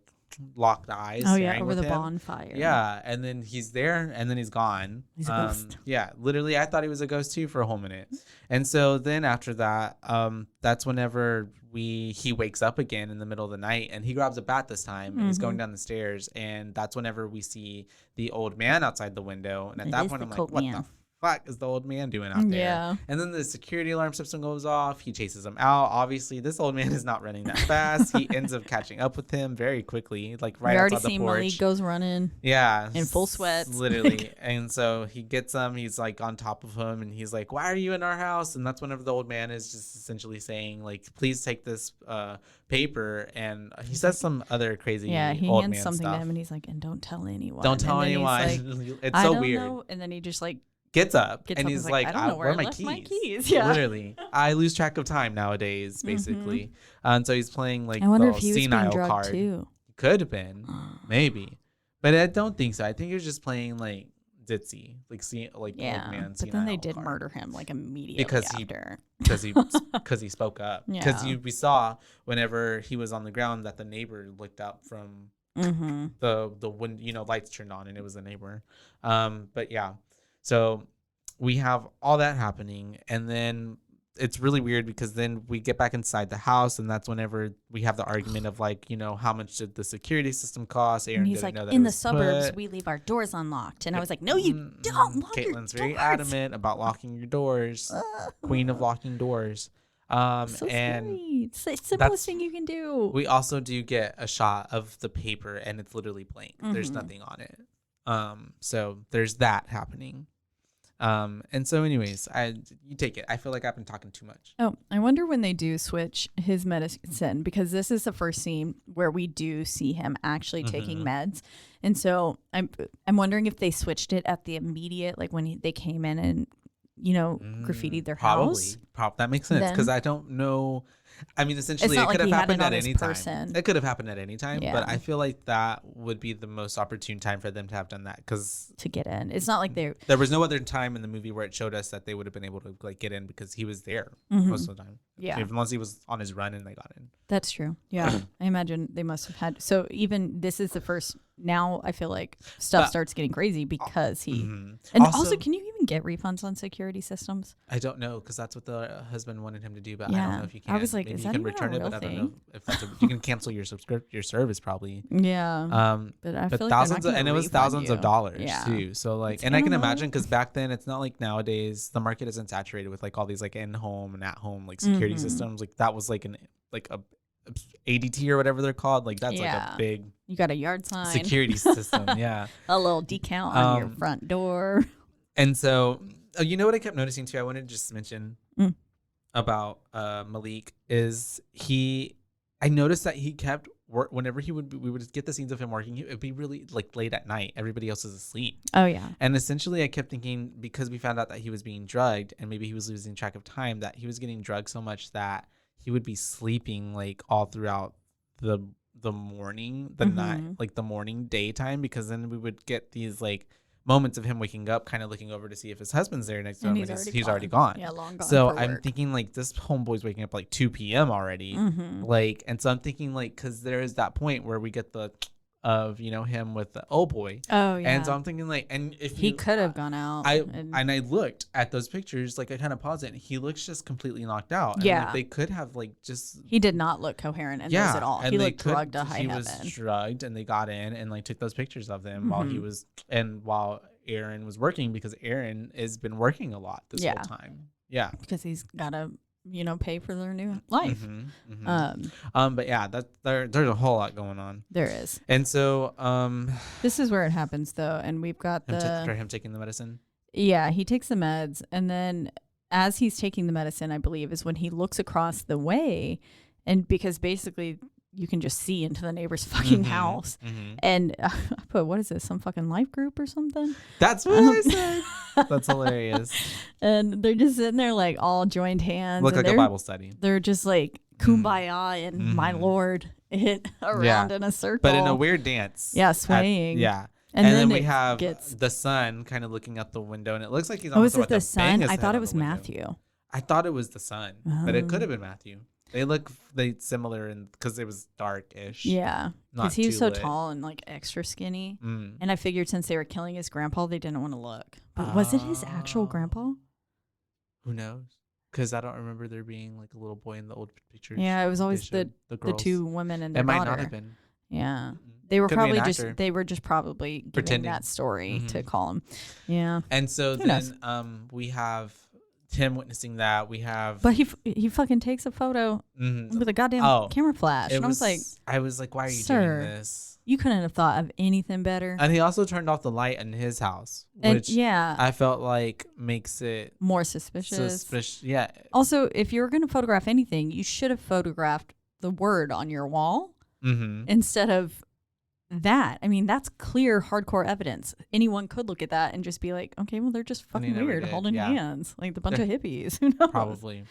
locked eyes. Oh yeah, over the bonfire. Yeah, and then he's there, and then he's gone. He's a ghost. Yeah, literally, I thought he was a ghost too for a whole minute. And so then after that, that's whenever he wakes up again in the middle of the night, and he grabs a bat this time, and he's going down the stairs, and that's whenever we see the old man outside the window, and at that point I'm like, what the fuck is the old man doing out there? Yeah. And then the security alarm system goes off. He chases him out. Obviously, this old man is not running that fast. He ends up catching up with him very quickly, like right outside the porch. We already see Malik goes running. Yeah. In full sweats. Literally. And so he gets him. He's like on top of him, and he's like, why are you in our house? And that's whenever the old man is just essentially saying, like, please take this paper. And he says some other crazy he old hands man something stuff. to him, and he's like, and don't tell anyone. Don't tell anyone. Like, it's so weird. Know. And then he just like gets up and he's like, I don't know where are my left keys? My keys. Yeah. Literally, I lose track of time nowadays, basically. And so he's playing like I wonder the if he was senile being drugged card. Too. Could have been, maybe, but I don't think so. I think he was just playing like ditzy, like old man. But then they did murder him like immediately because he spoke up. Because Yeah. we saw whenever he was on the ground that the neighbor looked out from the wind, lights turned on, and it was the neighbor. But yeah. So we have all that happening, and then it's really weird because then we get back inside the house, and that's whenever we have the argument of like, how much did the security system cost? Aaron and he's didn't like, know that in the suburbs, we leave our doors unlocked. And I was like, no, you don't lock your Caitlin's very doors. adamant about locking your doors. Queen of locking doors. So and scary. It's the simplest thing you can do. We also do get a shot of the paper, and it's literally blank. There's nothing on it. So there's that happening. And so anyways, you take it. I feel like I've been talking too much. Oh, I wonder when they do switch his medicine, because this is the first scene where we do see him actually taking meds. And so I'm wondering if they switched it at the immediate, like when they came in and, graffitied their house. Probably. That makes sense, because I don't know. I mean, essentially, it could have happened at any time. It could have happened at any time, but I feel like that would be the most opportune time for them to have done that, because to get in, it's not like there was no other time in the movie where it showed us that they would have been able to like get in, because he was there most of the time. Yeah, unless he was on his run and they got in. That's true. Yeah, I imagine they must have had. So even this is the first. Now I feel like stuff starts getting crazy because he. And also, can you even get refunds on security systems? I don't know, because that's what the husband wanted him to do, but I don't know if you can. I was like, maybe is you that can even return a it, real but I don't thing? know if that's you can cancel your service probably. Yeah. But I feel like thousands and it was thousands of dollars too. So like, and I can imagine, because back then it's not like nowadays the market isn't saturated with like all these like in-home and at-home like security systems. Like that was like a ADT or whatever they're called. Like that's like a big. You got a yard sign. Security system, yeah. A little decal on your front door. And so, you know what I kept noticing too? I wanted to just mention about Malik is I noticed that he kept whenever we would get the scenes of him working, it would be really like late at night. Everybody else is asleep. Oh yeah. And essentially I kept thinking, because we found out that he was being drugged and maybe he was losing track of time, that he was getting drugged so much that he would be sleeping like all throughout the morning, the night, like the morning daytime, because then we would get these like moments of him waking up, kind of looking over to see if his husband's there next to him, and he's already gone. Yeah, long gone. So I'm thinking like this homeboy's waking up like 2 p.m. already, like, and so I'm thinking like, because there is that point where we get the of him with the old boy. Oh yeah. And so I'm thinking like, and if he could have gone out. I looked at those pictures, like I kind of paused it, and he looks just completely knocked out. And yeah. Like, they could have like just. He did not look coherent in those at all. He looked drugged to high heaven. He was drugged, and they got in and like took those pictures of them while Aaron was working, because Aaron has been working a lot this whole time. Yeah. Because he's got to pay for their new life. But yeah, there's a whole lot going on. There is. And so this is where it happens though, and we've got him taking the medicine. Yeah, he takes the meds, and then as he's taking the medicine, I believe, is when he looks across the way, and because basically you can just see into the neighbor's fucking house. And I put, what is this, some fucking life group or something? That's what I said. That's hilarious. And they're just sitting there like all joined hands. Look like a Bible study. They're just like kumbaya and my Lord around in a circle. But in a weird dance. Yeah, swaying. And then we have the son kind of looking out the window, and it looks like he's almost about to bang his head. I thought it was Matthew. I thought it was the son, but it could have been Matthew. They look similar because it was dark-ish. Yeah, because he was so lit. tall and like extra skinny. And I figured since they were killing his grandpa, they didn't want to look. But was it his actual grandpa? Who knows? Because I don't remember there being like a little boy in the old pictures. Yeah, it was always the two women and their daughter. It might not have been. Yeah. They were probably just probably pretending giving that story to call him. Yeah. And so then we have Tim witnessing that. We have But he fucking takes a photo with a goddamn camera flash. And I was like, why are you doing this? You couldn't have thought of anything better. And he also turned off the light in his house, which I felt like makes it more suspicious. Yeah. Also, if you were going to photograph anything, you should have photographed the word on your wall instead of that. I mean, that's clear, hardcore evidence. Anyone could look at that and just be like, okay, well, they're just fucking weird holding hands like the bunch of hippies. Who knows? Probably.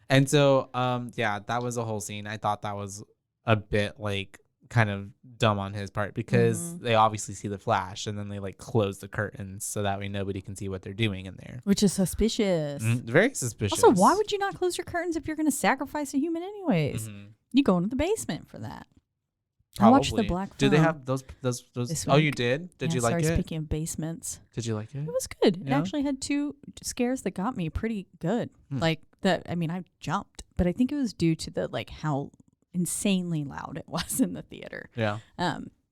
And so, that was a whole scene. I thought that was a bit like kind of dumb on his part because they obviously see the flash and then they like close the curtains so that way nobody can see what they're doing in there, which is suspicious. Very suspicious. Also, why would you not close your curtains if you're going to sacrifice a human anyways? You go into the basement for that. Probably. I watched the Black Phone. Do they have those oh, you did you like it? Speaking of basements, did you like it? It was good. It actually had 2 scares that got me pretty good. Like that, I mean, I jumped, but I think it was due to the like how insanely loud it was in the theater. Yeah.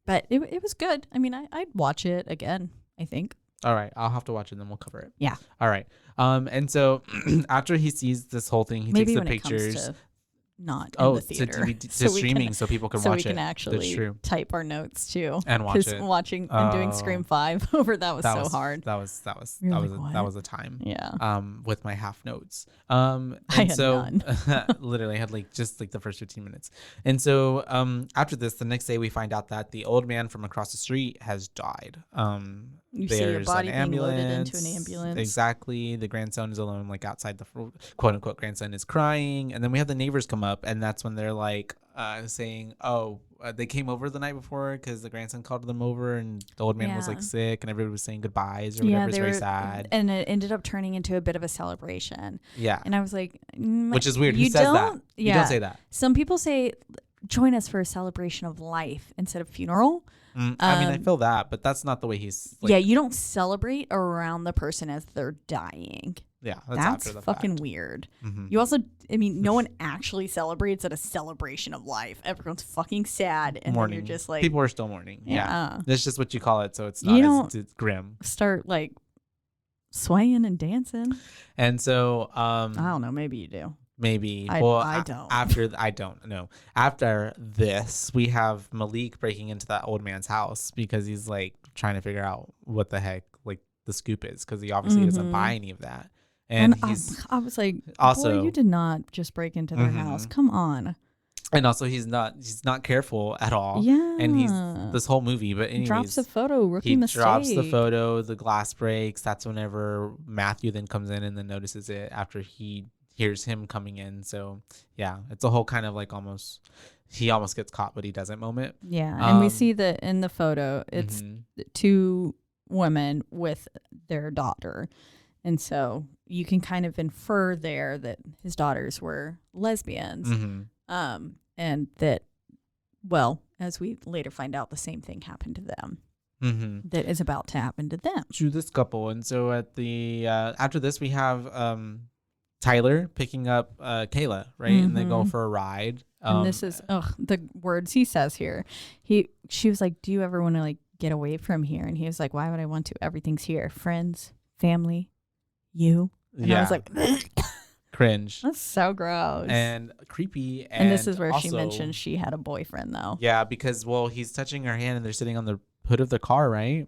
But it was good. I mean, I'd watch it again, I think. All right. I'll have to watch it and then we'll cover it. Yeah. All right. And so after he sees this whole thing, he takes the pictures. Not in the theater. To streaming so people can watch it. So we can actually type our notes too. And watch it. Watching and doing Scream 5 over that was so hard. That was a time. Yeah. With my half notes. I had none. Literally I had like just like the first 15 minutes. And so after this, the next day we find out that the old man from across the street has died. You see your body being loaded into an ambulance. Exactly. The grandson is alone, like outside the quote unquote grandson is crying. And then we have the neighbors come up, and that's when they're like saying, they came over the night before because the grandson called them over and the old man was like sick and everybody was saying goodbyes or whatever. It's very sad. And it ended up turning into a bit of a celebration. Yeah. And I was like, which is weird. Who says that? You don't say that. Some people say, join us for a celebration of life instead of funeral. I mean, I feel that, but that's not the way he's. Like, you don't celebrate around the person as they're dying. Yeah, that's fucking weird. You also, I mean, no one actually celebrates at a celebration of life. Everyone's fucking sad, and then you're just like, people are still mourning. Yeah, that's just what you call it, so it's not as grim. Start like swaying and dancing. And so, I don't know. Maybe you do. Maybe. I don't. I don't know. After this, we have Malik breaking into that old man's house because he's like trying to figure out what the heck like the scoop is because he obviously doesn't buy any of that. And I was like, also, boy, you did not just break into their house. Come on. And also, he's not careful at all. Yeah. And he's this whole movie, but anyways, drops the photo. Rookie mistake. He drops the photo. The glass breaks. That's whenever Matthew then comes in and then notices it after he hears him coming in. So yeah, it's a whole kind of like he almost gets caught but he doesn't moment. Yeah. And we see that in the photo it's 2 women with their daughter, and so you can kind of infer there that his daughters were lesbians. And that, well, as we later find out, the same thing happened to them. That is about to happen to them, to this couple. And so at the after this we have Tyler picking up Kayla, right? And they go for a ride. And this is the words he says here. She was like, do you ever want to like get away from here? And he was like, why would I want to? Everything's here. Friends, family, you. And I was like, cringe. That's so gross. And creepy. And this is where she mentioned she had a boyfriend though. Yeah, because he's touching her hand and they're sitting on the hood of the car, right?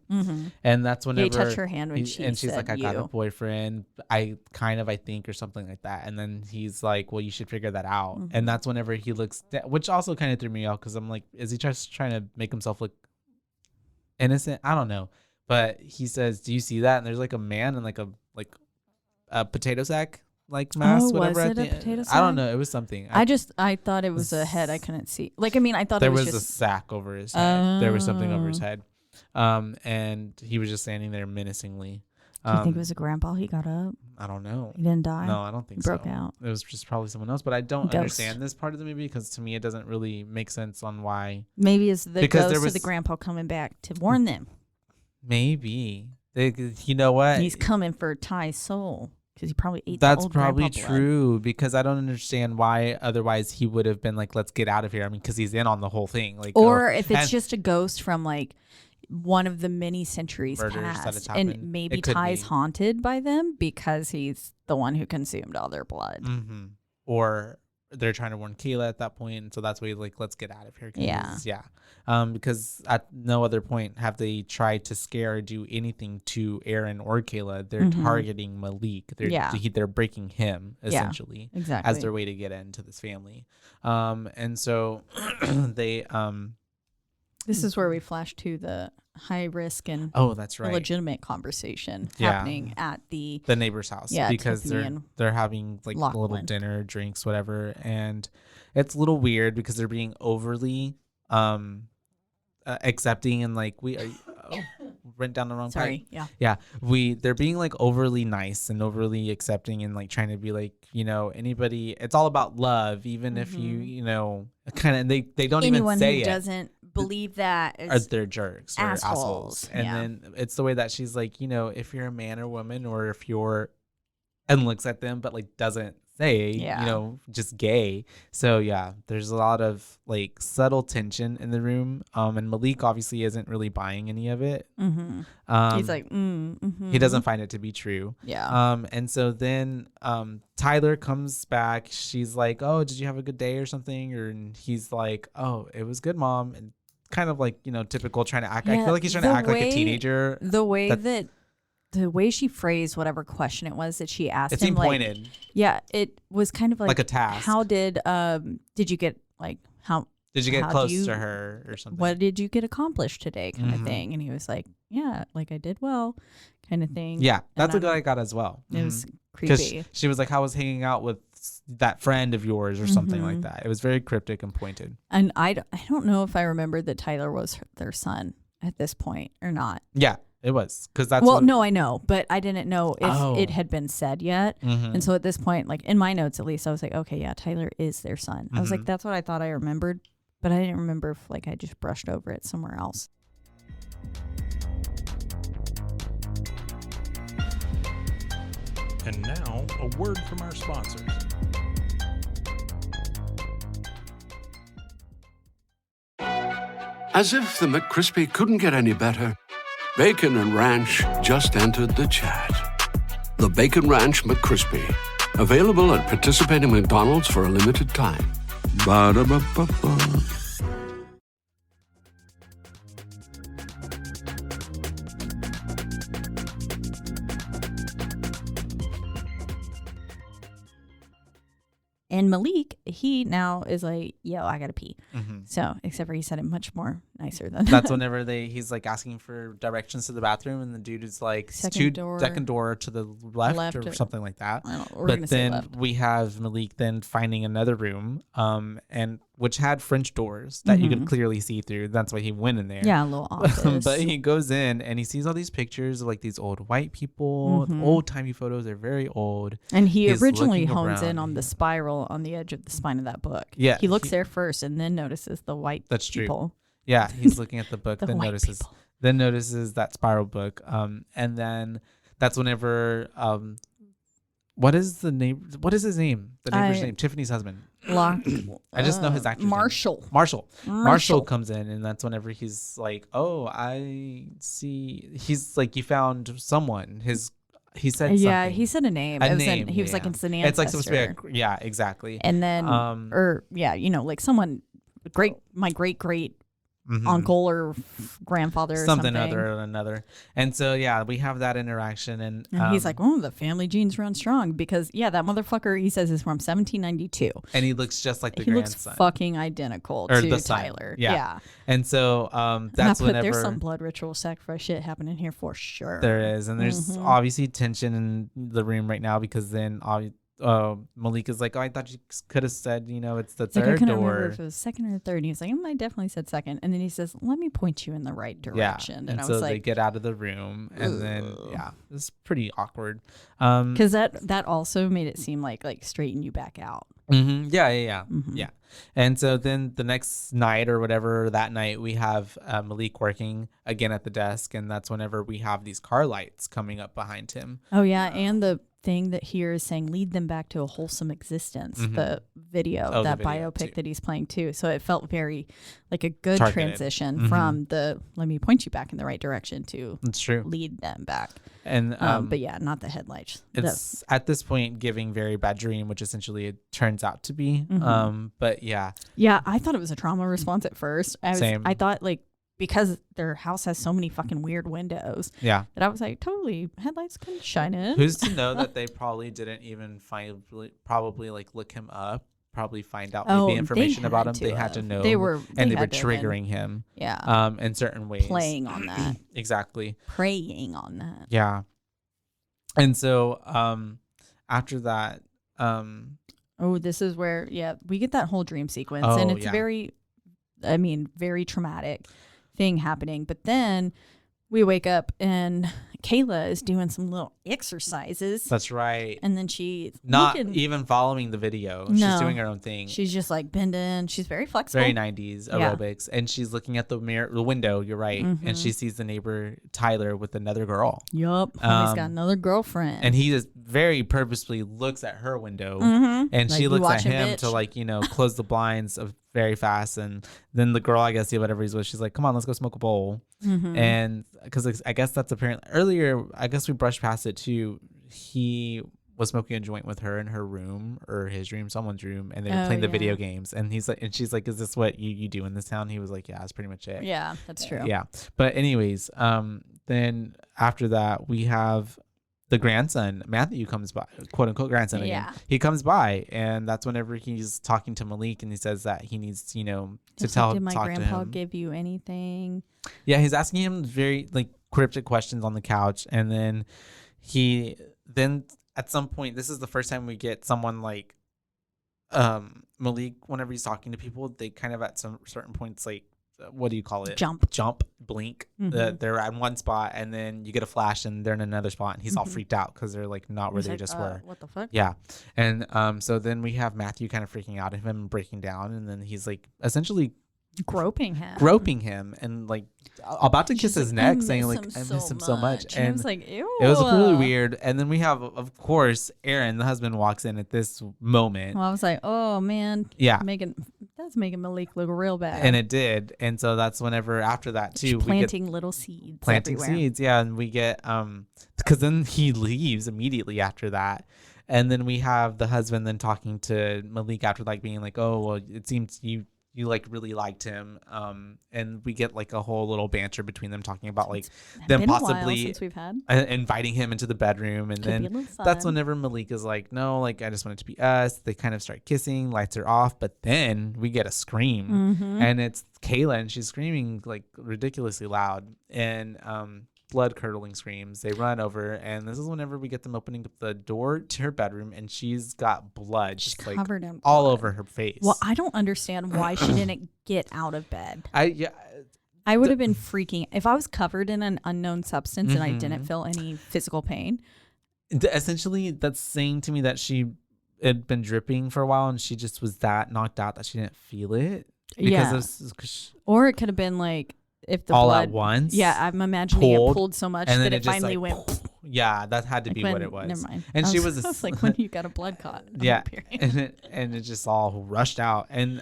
And that's whenever he touched her hand when she's like, I got a boyfriend, I think, or something like that. And then he's like, well, you should figure that out. And that's whenever he looks which also kind of threw me off because I'm like, is he just trying to make himself look innocent? I don't know. But he says, do you see that? And there's like a man in like a potato sack like mask, whatever. Was it a potato sack? I don't know. It was something. I thought it was a head. I couldn't see. Like, I mean, I thought there it was was just a sack over his head. There was something over his head. And he was just standing there menacingly. Do you think it was a grandpa? He got up. I don't know. He didn't die. No, I don't think he broke so. out. It was just probably someone else. But I don't understand this part of the movie because to me it doesn't really make sense on why. Maybe it's the ghost of the grandpa coming back to warn them. Maybe you know what? He's coming for Ty's soul because he probably ate. That's the old probably true because I don't understand why. Otherwise, he would have been like, "Let's get out of here." I mean, because he's in on the whole thing. Like, or if it's just a ghost from like one of the many centuries past, and maybe Ty's haunted by them because he's the one who consumed all their blood. Mm-hmm. Or they're trying to warn Kayla at that point, and so that's why he's like, let's get out of here. Yeah. Because at no other point have they tried to scare or do anything to Aaron or Kayla. They're targeting Malik. They're breaking him essentially as their way to get into this family. And so they this is where we flash to the high risk and that's right, legitimate conversation happening at the neighbor's house because they're having like a little dinner, drinks, whatever, and it's a little weird because they're being overly accepting and like went down the wrong pipe. They're being like overly nice and overly accepting and like trying to be like, you know, anybody, it's all about love, even if you know, kind of, they don't anyone even say who it doesn't believe that are they're jerks or assholes. And then it's the way that she's like, you know, if you're a man or woman, or if you're, and looks at them but like doesn't say, you know, just gay. So there's a lot of like subtle tension in the room, and Malik obviously isn't really buying any of it. He's like he doesn't find it to be true. And so then Tyler comes back. She's like, oh, did you have a good day or something? And he's like, oh, it was good, Mom. And kind of like, you know, typical trying to act. I feel like he's trying to act like a teenager. The way she phrased whatever question it was that she asked him, it seemed pointed. Yeah, it was kind of like a task. How did you get like how did you get close to her or something? What did you get accomplished today, kind of thing? And he was like, yeah, like I did well, kind of thing. Yeah, that's what I got as well. It was creepy. She was like, I was hanging out with that friend of yours or something like that. It was very cryptic and pointed. And I don't know if I remembered that Tyler was their son at this point or not. Yeah. It was because that's no, I know, but I didn't know if it had been said yet. And so at this point, like in my notes at least, I was like, okay, yeah, Tyler is their son. I was like, that's what I thought I remembered, but I didn't remember if like I just brushed over it somewhere else. And now a word from our sponsors. As if the McCrispy couldn't get any better, Bacon and Ranch just entered the chat. The Bacon Ranch McCrispy, available at participating McDonald's for a limited time. Ba-da-ba-ba-ba. And Malik, he now is like, yo, I gotta pee. So, except for he said it much more nicer than that's whenever he's like asking for directions to the bathroom, and the dude is like second door to the left or something like that. But then we have Malik then finding another room, and which had French doors that you could clearly see through. That's why he went in there. Yeah, a little office. But he goes in and he sees all these pictures of like these old white people, old timey photos. They're very old. And he originally hones in on the spiral on the edge of the spine of that book. Yeah, he looks there first and then notices the white people. True. Yeah, he's looking at the book, then notices that spiral book. And then that's whenever what is his name? The neighbor's name? Tiffany's husband. I just know his actor's Marshall. name. Marshall comes in, and that's whenever he's like, "Oh, I see." He's like, "You found someone." He said something. Yeah, he said a name. He was like, "It's an ancestor." It's like supposed to be exactly. And then, like someone my great uncle or grandfather or something other or another. And so we have that interaction, and he's like, oh, the family genes run strong because that motherfucker, he says, is from 1792, and he looks just like the grandson. Looks fucking identical to the Tyler. Yeah. And so that's whenever there's some blood ritual sacrifice shit happening here for sure. There is, and there's obviously tension in the room right now because then Malik is like, oh, I thought you could have said, it's the Like, I third couldn't door. remember if it was second or third. And he was like, I definitely said second. And then he says, let me point you in the right direction. And I so was they like, get out of the room, and then it's pretty awkward. because that also made it seem like straighten you back out. Mm-hmm. Yeah. And so then the next night or whatever, that night, we have Malik working again at the desk, and that's whenever we have these car lights coming up behind him. Oh yeah, and the thing that here is saying lead them back to a wholesome existence. Mm-hmm. The video, that the video biopic too. that he's playing too. So it felt very like a good Targeted. transition from the let me point you back in the right direction to It's true. lead them back. And But yeah, not the headlights. it's at this point giving very bad dream, which essentially it turns out to be. But yeah, I thought it was a trauma response at first. Same. I thought because their house has so many fucking weird windows. Yeah. That I was like, totally, headlights can shine in. Who's to know that they probably didn't even probably look him up, probably find out the information about him. They had to know. They were triggering him. Yeah. In certain ways. Playing on that. Exactly. Preying on that. Yeah. And so after that, this is where we get that whole dream sequence, and it's very traumatic thing happening. But then we wake up and Kayla is doing some little exercises. That's right. And then she's not even following the video. No. She's doing her own thing. She's just bending. She's very flexible. Very 90s aerobics. And she's looking at the window. You're right. And she sees the neighbor Tyler with another girl. Yup. He's got another girlfriend. And he just very purposefully looks at her window. And she You looks at him bitch. to close the blinds very fast. And then the girl, I guess, whatever he's with, she's like, come on, let's go smoke a bowl. And because I guess that's apparently earlier, I guess we brushed past it too. He was smoking a joint with her in her room or his room, someone's room, and they were playing the video games. And he's like, and she's like, is this what you do in this town? He was like, yeah, that's pretty much it. Yeah, that's true. Yeah. But anyways, then after that, we have the grandson, Matthew, comes by, quote unquote grandson again. Yeah. He comes by, and that's whenever he's talking to Malik, and he says that he needs, to He's talk did my to grandpa him. give you anything? Yeah, he's asking him very cryptic questions on the couch, and then at some point, this is the first time we get someone like Malik. Whenever he's talking to people, they kind of at some certain points what do you call it? Jump, blink. They're at one spot, and then you get a flash, and they're in another spot, and he's all freaked out because they're not where they just were. What the fuck? Yeah, and so then we have Matthew kind of freaking out, him breaking down, and then he's essentially Groping him and about to kiss his neck, saying I miss him so much. And I was like, ew. It was really weird. And then we have, of course, Aaron, the husband, walks in at this moment. Well, I was like, oh man, that's making Malik look real bad. And it did. And so that's whenever after that too, we planting little seeds. Planting everywhere. seeds, yeah. And we get because then he leaves immediately after that. And then we have the husband then talking to Malik after being like, oh well, it seems you really liked him, and we get a whole little banter between them talking about them possibly since we've had inviting him into the bedroom, and then that's whenever Malik is like, no, I just want it to be us. They kind of start kissing, lights are off, but then we get a scream, and it's Kayla, and she's screaming ridiculously loud, and blood curdling screams. They run over, and this is whenever we get them opening up the door to her bedroom, and she's got blood just covered in all blood. over her face. Well, I don't understand why she didn't get out of bed. I would have been freaking if I was covered in an unknown substance and I didn't feel any physical pain. Essentially, that's saying to me that she had been dripping for a while, and she just was that knocked out that she didn't feel it. Or it could have been if the all blood at once. Yeah, I'm imagining it pulled so much that it finally went. Yeah, that had to be what it was. Never mind. And she was I was like when you got a blood clot. Yeah, and it just all rushed out, and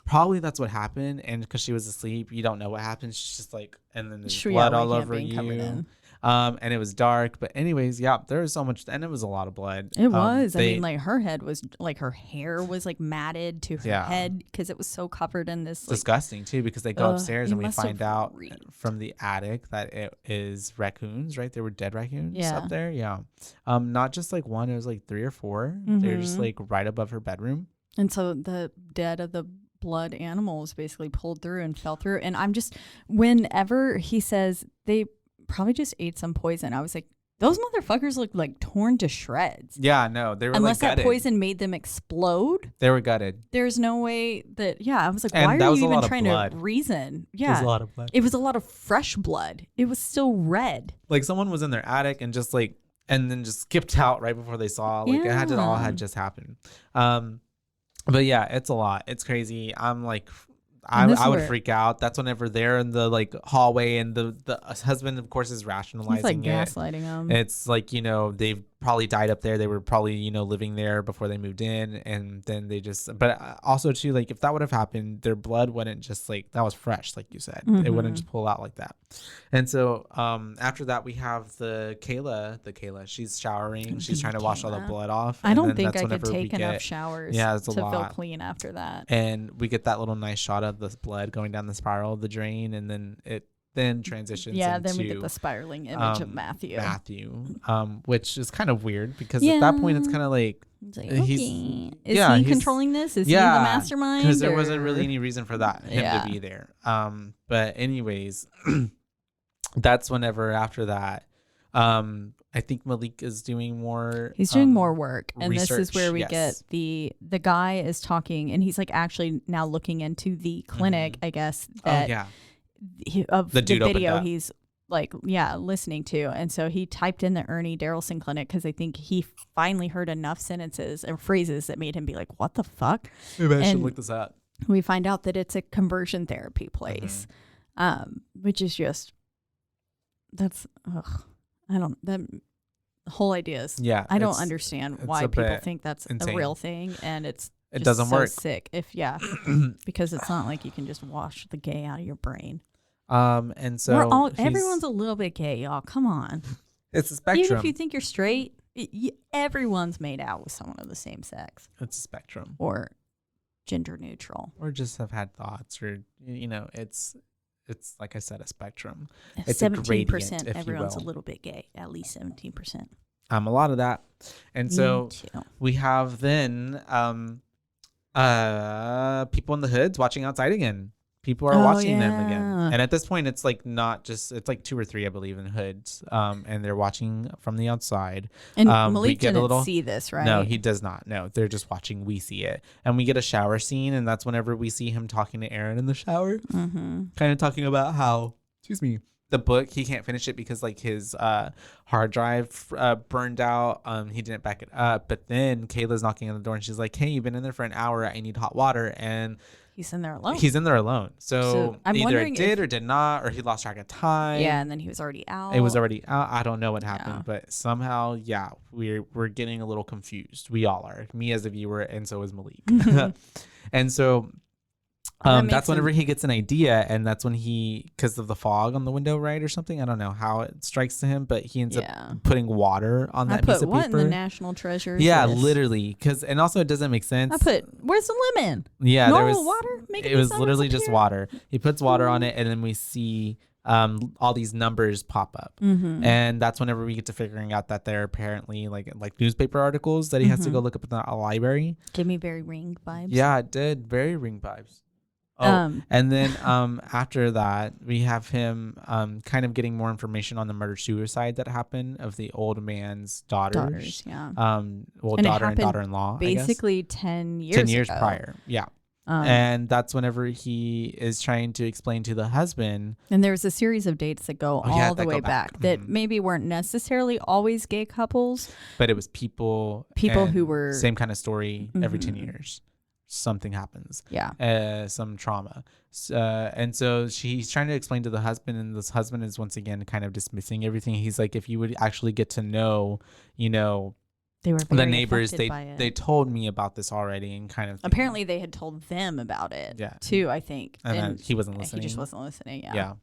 probably that's what happened. And because she was asleep, you don't know what happened. She's just and then there's blood all over you. And it was dark, but anyways, there was so much, and it was a lot of blood. It was. Her head was her hair was matted to her head because it was so covered in this. Disgusting too, because they go upstairs and we find out from the attic that it is raccoons. Right, there were dead raccoons up there. Yeah, not just one. It was 3 or 4. They're just right above her bedroom. And so the dead of the blood animals basically pulled through and fell through. And I'm just, whenever he says they probably just ate some poison, I was like, Those motherfuckers look like torn to shreds. Yeah, no, they were unless like that poison made them explode. They were gutted. There's no way that. Yeah, I was like, And why that are was you a even lot of trying blood. to reason? Yeah, It was a lot of blood. It was a lot of fresh blood. It was still red. Like someone was in their attic and just like, and then just skipped out right before they saw. Like it had to all had just happened. But yeah, it's a lot. It's crazy. I'm like, I would freak out. That's whenever they're in the like hallway and the husband, of course, is rationalizing He's like it. gaslighting them. It's like, you know, they've probably died up there. They were probably, you know, living there before they moved in. And then they just, but also too, like if that would have happened, their blood wouldn't just like, that was fresh, like you said. It wouldn't just pull out like that. And so after that, we have the Kayla, she's showering. She's trying to wash all the blood off. I don't think I could take enough showers to feel clean after that. And we get that little nice shot of the blood going down the spiral of the drain. And then it transitions into, then we get the spiraling image of Matthew, which is kind of weird because at that point it's kind of like, is he controlling this? Is he the mastermind? Because there wasn't really any reason for him to be there. But anyways, that's whenever after that, I think Malik is doing more. He's doing more work, and research, this is where we get the guy is talking, and he's like actually now looking into the clinic, I guess that of the video he's like listening to, and so he typed in the Ernie Darrelson clinic because I think he finally heard enough sentences or phrases that made him be like, "What the fuck?" Maybe I should look this up. We find out that it's a conversion therapy place, which is just the whole idea is I don't understand why people think that's insane. A real thing, and it doesn't work. Sick because it's not like you can just wash the gay out of your brain. And so everyone's a little bit gay, y'all. Come on, it's a spectrum. Even if you think you're straight, everyone's made out with someone of the same sex. It's a spectrum, or gender neutral, or just have had thoughts, or you know, it's like I said, a spectrum. It's 17%. Everyone's a little bit gay. At least 17%. A lot of that, and so we have then people in the hoods watching outside again. People are watching them again, and at this point, it's like not just it's like 2 or 3, I believe, in hoods, and they're watching from the outside. And Malik didn't see this, right? No, he does not. No, they're just watching. We see it, and we get a shower scene, and that's whenever we see him talking to Aaron in the shower, kind of talking about how, the book, he can't finish it because like his hard drive burned out. He didn't back it up, but then Kayla's knocking on the door, and she's like, "Hey, you've been in there for an hour. I need hot water." And he's in there alone. So either it did or did not, or he lost track of time. Yeah, and then he was already out. It was already out. I don't know what happened, but somehow, we're getting a little confused. We all are. Me as a viewer, and so is Malik. And so that's whenever he gets an idea, and that's when because of the fog on the window, right, or something. I don't know how it strikes to him, but he ends up putting water on that piece of paper. What in the National Treasures? Yeah, literally. And also it doesn't make sense. Where's the lemon? Yeah, there was water. It was literally just water. He puts water on it, and then we see all these numbers pop up, and that's whenever we get to figuring out that they're apparently like newspaper articles that he has to go look up in the library. Give me very Ring vibes. Yeah, it did. Very Ring vibes. And then after that, we have him kind of getting more information on the murder-suicide that happened of the old man's daughters. Daughter and daughter-in-law. Basically 10 years ago. Prior. Yeah. And that's whenever he is trying to explain to the husband. And there's a series of dates that go all the way back that maybe weren't necessarily always gay couples. But it was people who were... Same kind of story every 10 years. Something happens. Yeah. Some trauma. And so he's trying to explain to the husband, and this husband is once again kind of dismissing everything. He's like, if you would actually get to know, they were the neighbors, they told me about this already, and kind of apparently they had told them about it too, I think. And he wasn't listening. He just wasn't listening. Yeah.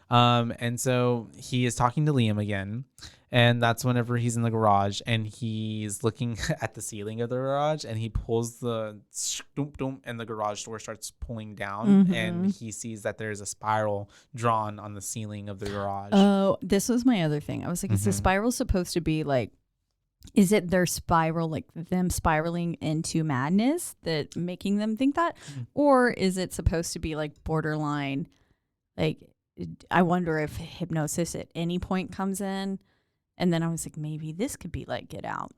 And so he is talking to Liam again. And that's whenever he's in the garage, and he's looking at the ceiling of the garage, and he pulls the and the garage door starts pulling down, and he sees that there's a spiral drawn on the ceiling of the garage. Oh, this was my other thing. I was like, is the spiral supposed to be like, is it their spiral, like them spiraling into madness that making them think that? Or is it supposed to be like borderline, like, I wonder if hypnosis at any point comes in And then I was like, maybe this could be like Get Out.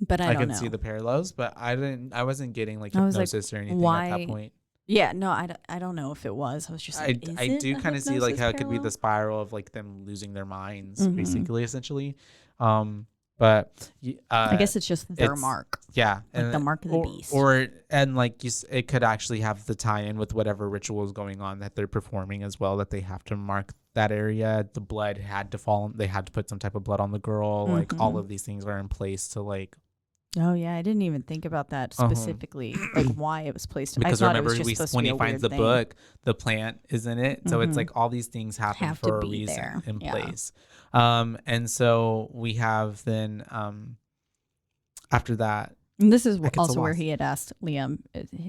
But I don't know. I can see the parallels, but I wasn't getting like hypnosis or anything at that point. Yeah, no, I don't know if it was. I was just like, I do kind of see like how it could be the spiral of like them losing their minds, basically, essentially. But I guess it's just their mark. Yeah, like and the mark of the beast. And like it could actually have the tie-in with whatever ritual is going on that they're performing as well. That they have to mark that area. The blood had to fall. They had to put some type of blood on the girl. Like all of these things are in place to like. Oh yeah, I didn't even think about that specifically, like why it was placed. Because I remember, when he finds the book, the plant is in it, so it's like all these things happen for a reason in place. And so we have then after that. And this is also where he had asked Liam.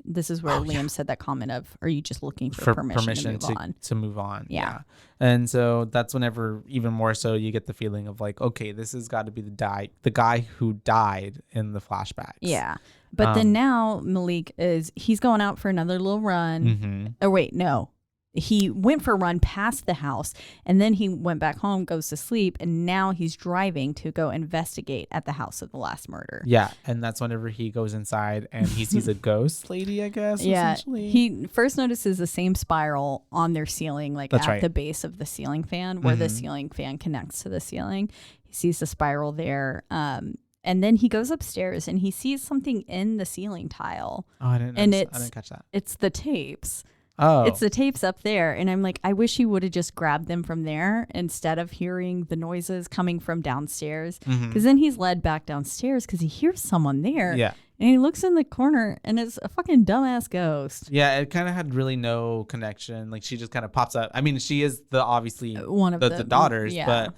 This is where Liam said that comment of, "Are you just looking for permission to move on?" Yeah. And so that's whenever, even more so, you get the feeling of like, okay, this has got to be the guy who died in the flashbacks. Yeah. But then now Malik he's going out for another little run. Oh wait, no. He went for a run past the house and then he went back home, goes to sleep, and now he's driving to go investigate at the house of the last murder. Yeah, and that's whenever he goes inside and he sees a ghost lady, I guess. Yeah, essentially. He first notices the same spiral on their ceiling, like at the base of the ceiling fan, where the ceiling fan connects to the ceiling. He sees the spiral there. And then he goes upstairs and he sees something in the ceiling tile. Oh, I didn't catch that. It's the tapes. Oh. It's the tapes up there. And I'm like, I wish he would have just grabbed them from there instead of hearing the noises coming from downstairs. Because then he's led back downstairs because he hears someone there. Yeah. And he looks in the corner and it's a fucking dumbass ghost. Yeah, it kind of had really no connection. Like she just kind of pops up. I mean, she is obviously one of the daughters, but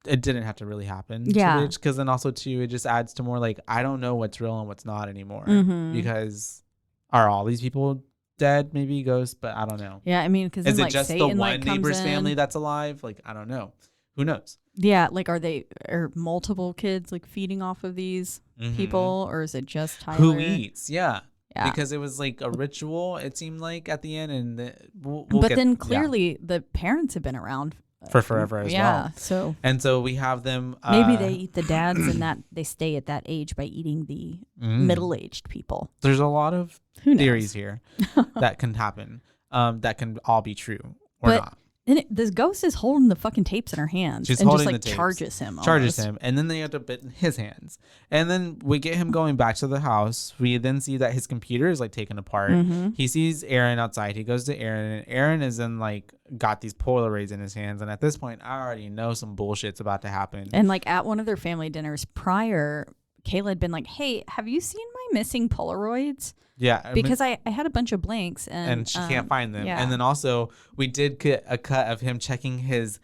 it didn't have to really happen. Yeah. Because then also too, it just adds to more like, I don't know what's real and what's not anymore. Because are all these people dead, maybe ghosts, but I don't know. Yeah, I mean, because is it like, just Satan, the one neighbor's in. family that's alive? Like, I don't know. Who knows? Yeah, like are multiple kids like feeding off of these people, or is it just Tyler? Who eats? Yeah. Because it was like a ritual, it seemed like at the end, and but then clearly the parents have been around for forever as well. So we have them. Maybe they eat the dads, and that they stay at that age by eating the middle-aged people. There's a lot of theories here that can happen. That can all be true or not. And this ghost is holding the fucking tapes in her hands. She's and holding just like the tapes. charges him, and then they have to bit in his hands. And then we get him going back to the house. We then see that his computer is like taken apart. He sees Aaron outside. He goes to Aaron, and Aaron is then like got these Polaroids in his hands. And at this point, I already know some bullshit's about to happen. And like at one of their family dinners prior, Kayla had been like, "Hey, have you seen my missing Polaroids?" Yeah, because I had a bunch of blanks and she can't find them. Yeah. And then also we did get a cut of him checking his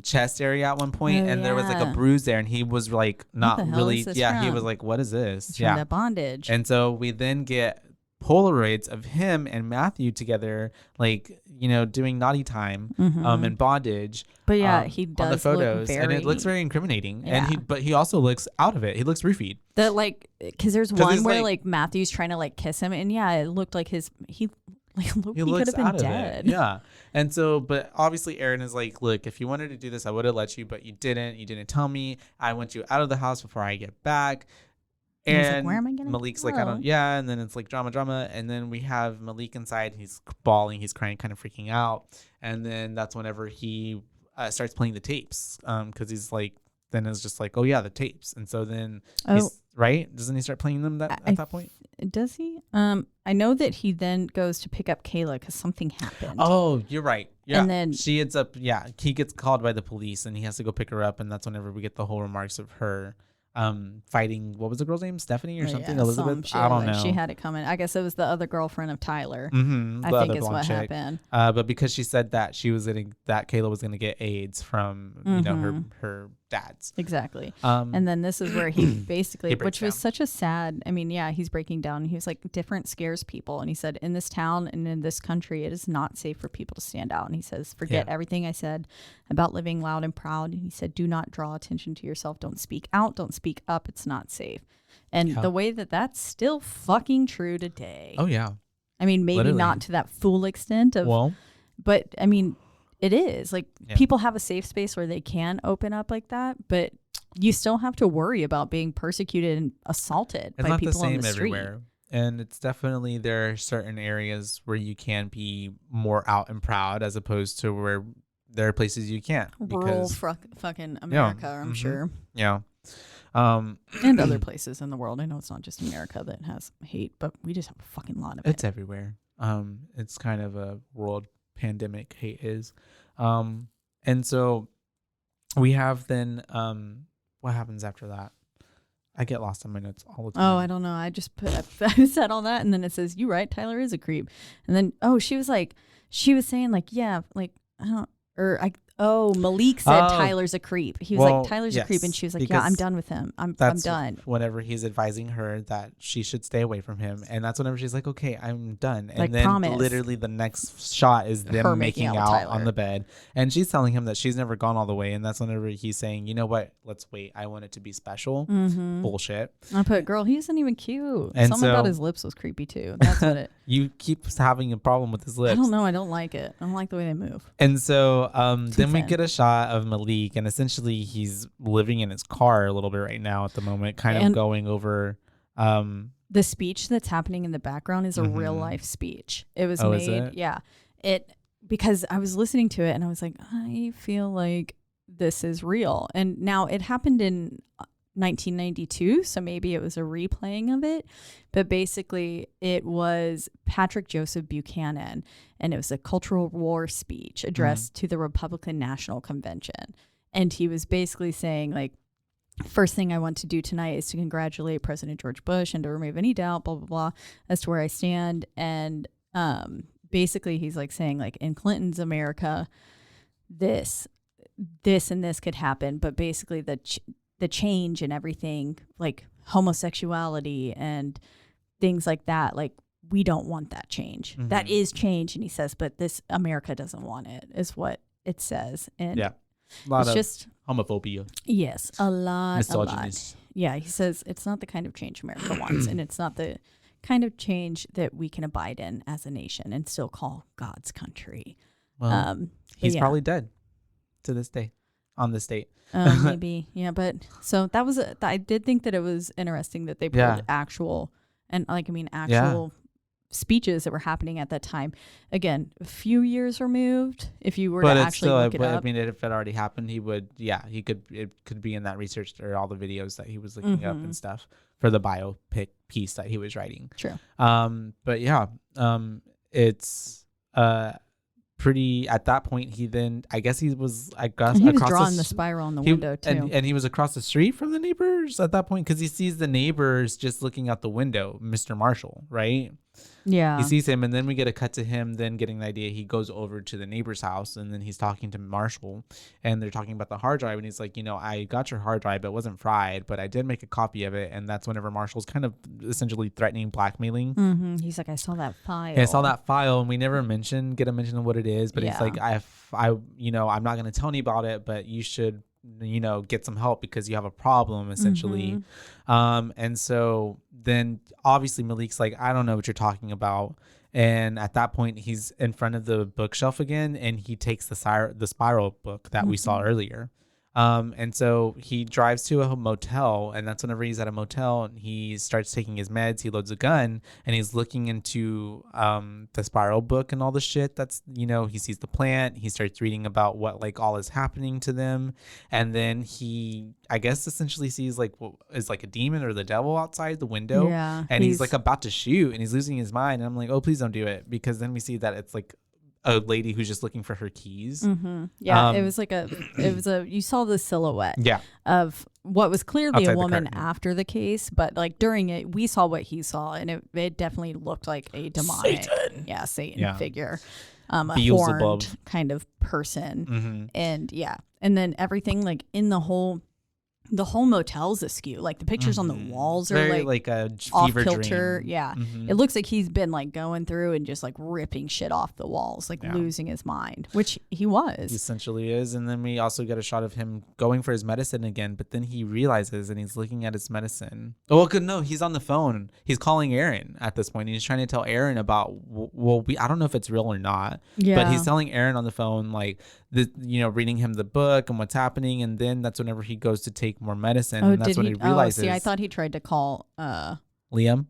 chest area at one point, and there was like a bruise there, and he was like not really. Yeah, he was like, "What is this?" From that bondage. And so we then get Polaroids of him and Matthew together, like, you know, doing naughty time and bondage. But yeah, he does on the photos, look and it looks very incriminating. Yeah. And he also looks out of it. He looks roofied. That like, because there's one where like Matthew's trying to like kiss him, and it looked like he could have been dead. Yeah. And so, but obviously Aaron is like, "Look, if you wanted to do this, I would have let you, but you didn't. You didn't tell me. I want you out of the house before I get back." And like, where am I gonna Malik's go? like, and then it's like drama. And then we have Malik inside. He's bawling, he's crying, kind of freaking out. And then that's whenever he starts playing the tapes. Because he's like, then it's just like, oh yeah, the tapes. And so then he's right. Doesn't he start playing them at that point? Does he? I know that he then goes to pick up Kayla because something happened. Oh, you're right. Yeah. And then she ends up, he gets called by the police and he has to go pick her up. And that's whenever we get the whole remarks of her fighting, what was the girl's name, Stephanie or something? Elizabeth? I don't know. She had it coming. I guess it was the other girlfriend of Tyler. I think is what happened. But because she said that Kayla was gonna get AIDS from you know her dad's. Exactly. And then this is where he basically, which was down. such a sad. I mean, yeah, he's breaking down. He was like, different scares people, and he said, in this town and in this country, it is not safe for people to stand out. And he says, forget everything I said about living loud and proud. And he said, do not draw attention to yourself. Don't speak out. Don't speak up. It's not safe. And the way that's still fucking true today. Oh yeah. I mean, maybe Literally. not to that full extent of. But I mean, it is like people have a safe space where they can open up like that, but you still have to worry about being persecuted and assaulted by people on the street. Everywhere. And it's definitely, there are certain areas where you can be more out and proud as opposed to where there are places you can't. Rural fucking America, I'm sure. Yeah. And other places in the world. I know it's not just America that has hate, but we just have a fucking lot of it. It's everywhere. It's kind of a world pandemic, hate is. And so we have then, what happens after that? I get lost in my notes all the time. Oh, I don't know. I just I said all that, and then it says, "You right, Tyler is a creep." And then she was saying like, yeah, like I don't, Malik said Tyler's a creep. He was like, Tyler's a creep, and she was like, yeah, I'm done with him. I'm done. Whenever he's advising her that she should stay away from him, and that's whenever she's like, okay, I'm done. And like, then promise. Literally the next shot is them making out on the bed, and she's telling him that she's never gone all the way, and that's whenever he's saying, you know what, let's wait. I want it to be special. Bullshit. I put, girl, he isn't even cute. And something about his lips was creepy too. That's what it. You keep having a problem with his lips. I don't know. I don't like it. I don't like the way they move. And so then we get a shot of Malik, and essentially he's living in his car a little bit right now at the moment, kind of going over the speech that's happening in the background is a real life speech. It was made. Is it? Yeah. Because I was listening to it and I was like, I feel like this is real. And now it happened in 1992, so maybe it was a replaying of it, but basically it was Patrick Joseph Buchanan, and it was a cultural war speech addressed to the Republican National Convention. And he was basically saying, like, first thing I want to do tonight is to congratulate President George Bush and to remove any doubt, blah, blah, blah, as to where I stand. And basically he's like saying, like, in Clinton's America, this and this could happen, but basically the change and everything, like homosexuality and things like that, like, we don't want that change. That is change. And he says, but this America doesn't want it, is what it says. And a lot of just homophobia. Yes, a lot. Misogyny. Yeah, he says it's not the kind of change America wants, and it's not the kind of change that we can abide in as a nation and still call God's country. Well, he's probably dead to this day on this date. Maybe. Yeah. But so that was, I did think that it was interesting that they pulled actual speeches that were happening at that time. Again, a few years removed. If you were to actually look it up. I mean, if it already happened, it could be in that research or all the videos that he was looking up and stuff for the biopic piece that he was writing. True. But yeah, it's pretty, at that point he then, I guess he was drawing the spiral on the window too, and he was across the street from the neighbors at that point, because he sees the neighbors just looking out the window, Mr. Marshall, right? Yeah, he sees him, and then we get a cut to him then getting the idea. He goes over to the neighbor's house, and then he's talking to Marshall, and they're talking about the hard drive, and he's like, you know, I got your hard drive, it wasn't fried, but I did make a copy of it. And that's whenever Marshall's kind of essentially threatening, blackmailing. He's like, I saw that file. Yeah, I saw that file, and we never get a mention of what it is, but it's like, I you know, I'm not going to tell any about it, but you should, you know, get some help because you have a problem, essentially. And so then obviously Malik's like, I don't know what you're talking about. And at that point he's in front of the bookshelf again, and he takes the spiral book that we saw earlier. And so he drives to a motel, and that's whenever he's at a motel and he starts taking his meds, he loads a gun, and he's looking into the spiral book and all the shit that's, you know, he sees the plant, he starts reading about what, like, all is happening to them. And then he, I guess, essentially sees like what is like a demon or the devil outside the window. Yeah, and he's like about to shoot, and he's losing his mind. And I'm like, oh, please don't do it, because then we see that it's like a lady who's just looking for her keys. Yeah, it was you saw the silhouette of what was clearly outside a woman after the case, but like during it, we saw what he saw, and it definitely looked like a demonic Satan figure, a horned kind of person. And then everything, like in the whole the whole motel's askew. Like the pictures on the walls are very like a off fever kilter. dream. Yeah. It looks like he's been like going through and just like ripping shit off the walls, like losing his mind, which he was. He essentially is. And then we also get a shot of him going for his medicine again, but then he realizes and he's looking at his medicine. Oh, well, good. No, he's on the phone. He's calling Aaron at this point. He's trying to tell Aaron about, I don't know if it's real or not, but he's telling Aaron on the phone, like, reading him the book and what's happening. And then that's whenever he goes to take more medicine. And that's when he realizes. See, I thought he tried to call Liam,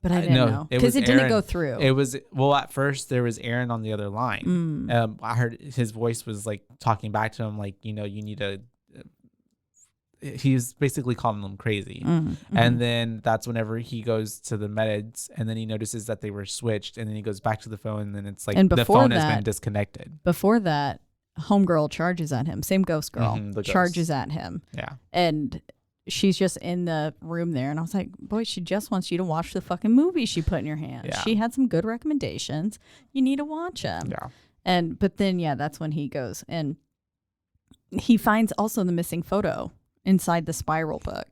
but I didn't know because it didn't go through. It was, at first there was Aaron on the other line. I heard his voice was like talking back to him, like, you need to, he was basically calling them crazy. And then that's whenever he goes to the meds and then he notices that they were switched and then he goes back to the phone and then it's like the phone has been disconnected. Before that, homegirl charges at him. Same ghost girl charges at him. Yeah. And she's just in the room there. And I was like, boy, she just wants you to watch the fucking movie she put in your hand. Yeah. She had some good recommendations. You need to watch them. Yeah. But then, that's when he goes and he finds also the missing photo inside the spiral book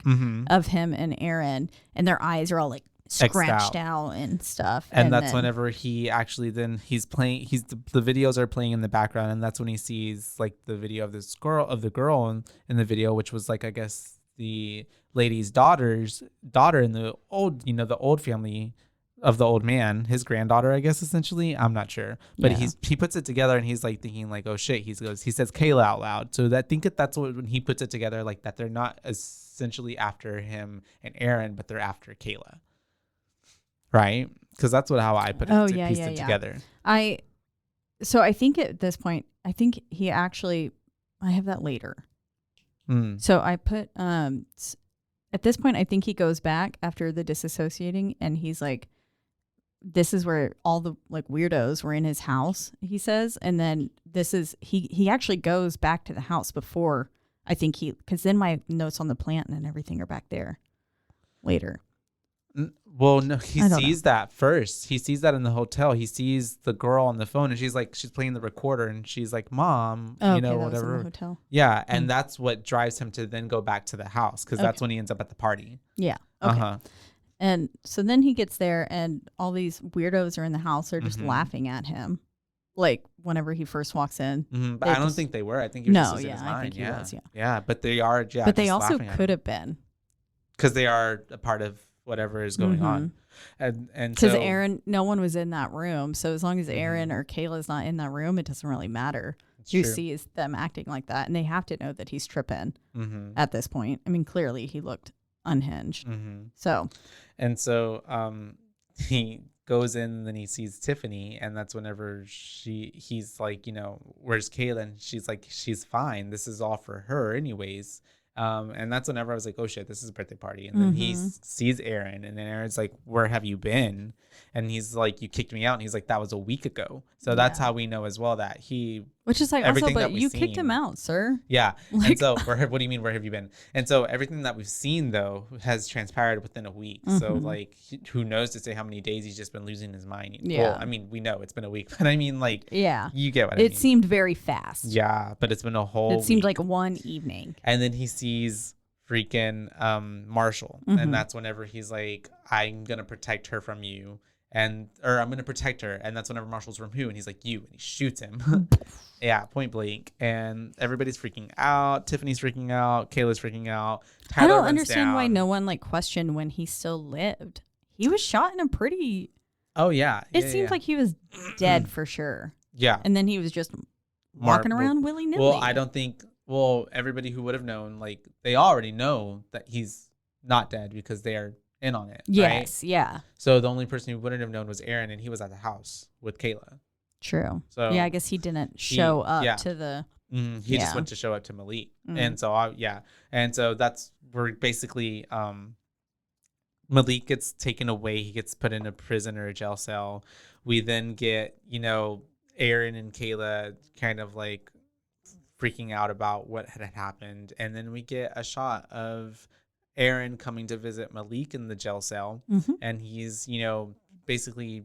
of him and Aaron, and their eyes are all like scratched out and stuff. And that's whenever he actually then he's playing. The videos are playing in the background, and that's when he sees like the video of the girl in the video, which was like, I guess, the lady's daughter in the old the old family of the old man, his granddaughter, I guess, essentially. I'm not sure, but he puts it together and he's like thinking like, oh shit, he says Kayla out loud. So I think that's when he puts it together, like that they're not essentially after him and Aaron, but they're after Kayla, right? Because that's how I put it. Pieced it together. So I think at this point, I think he actually, I have that later. So I put at this point, I think he goes back after the disassociating and he's like, this is where all the like weirdos were in his house, he says. And then he actually goes back to the house before, I think because then my notes on the plant and everything are back there later. Well, no, he sees that first. He sees that in the hotel. He sees the girl on the phone and she's playing the recorder and she's like, Mom, whatever. Was in the hotel. Yeah. And that's what drives him to then go back to the house because that's when he ends up at the party. Yeah. Okay. And so then he gets there and all these weirdos are in the house. They're just laughing at him. Like whenever he first walks in. But I don't think they were. I think he was just losing his mind. I think he was, Yeah. But they are. Yeah. But they also could have been. Because they are a part of whatever is going on. And because Aaron, no one was in that room. So as long as Aaron or Kayla's not in that room, it doesn't really matter. Who sees them acting like that. And they have to know that he's tripping at this point. I mean, clearly he looked unhinged. So. And so he goes in and then he sees Tiffany. And that's whenever he's like, where's Kayla? And she's like, she's fine. This is all for her anyways. And that's whenever I was like, oh shit, this is a birthday party. And then he sees Aaron and then Aaron's like, where have you been? And he's like, you kicked me out. And he's like, that was a week ago. So that's how we know as well that which is like, also, but you kicked him out, sir. Yeah. Like, and so what do you mean, where have you been? And so everything that we've seen though has transpired within a week. So like, who knows to say how many days he's just been losing his mind. Yeah. Well, I mean, we know it's been a week, but I mean like, you get what I mean. It seemed very fast. Yeah. But it's been a whole It seemed like one evening. And then he sees freaking Marshall. And that's whenever he's like, I'm going to protect her from you. Or I'm going to protect her. And that's whenever Marshall's from who? And he's like, you. And he shoots him. Yeah, point blank. And everybody's freaking out. Tiffany's freaking out. Kayla's freaking out. Tyler I don't understand why no one like questioned when he still lived. He was shot in a pretty... Oh, yeah. It seemed like he was dead for sure. Yeah. And then he was just walking around willy-nilly. Well, I don't think... Well, everybody who would have known, like, they already know that he's not dead because they are in on it. Yes, right? Yeah. So the only person who wouldn't have known was Aaron, and he was at the house with Kayla. True. So yeah, I guess he didn't show up to the... He just went to show up to Malik. And so, And so that's where basically Malik gets taken away. He gets put in a prison or a jail cell. We then get, Aaron and Kayla kind of like freaking out about what had happened. And then we get a shot of Aaron coming to visit Malik in the jail cell. And he's, basically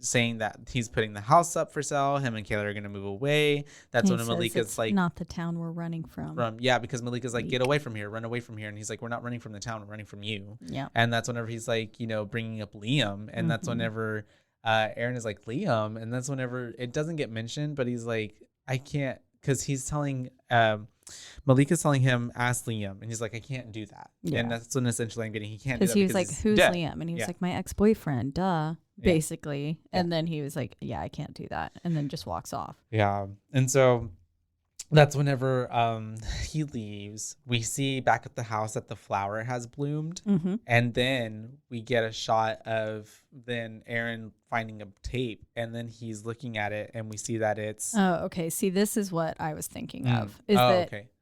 saying that he's putting the house up for sale. Him and Kayla are going to move away. That's when Malika's like, not the town we're running from. Yeah, because Malika's like, get away from here, run away from here. And he's like, we're not running from the town, we're running from you. Yeah. And that's whenever he's like, you know, bringing up Liam. And that's whenever Aaron is like, Liam. And that's whenever it doesn't get mentioned, but he's like, I can't, because he's telling, Malika's telling him, ask Liam. And he's like, I can't do that. Yeah. And that's when essentially I'm getting, he can't do that. Because he was like, who's Liam? And he was like, my ex-boyfriend, duh, basically. Yeah. And then he was like, yeah, I can't do that. And then just walks off. Yeah. And so that's whenever he leaves, we see back at the house that the flower has bloomed. And then we get a shot of then Aaron finding a tape, and then he's looking at it, and we see that it's... Oh, okay. See, this is what I was thinking of.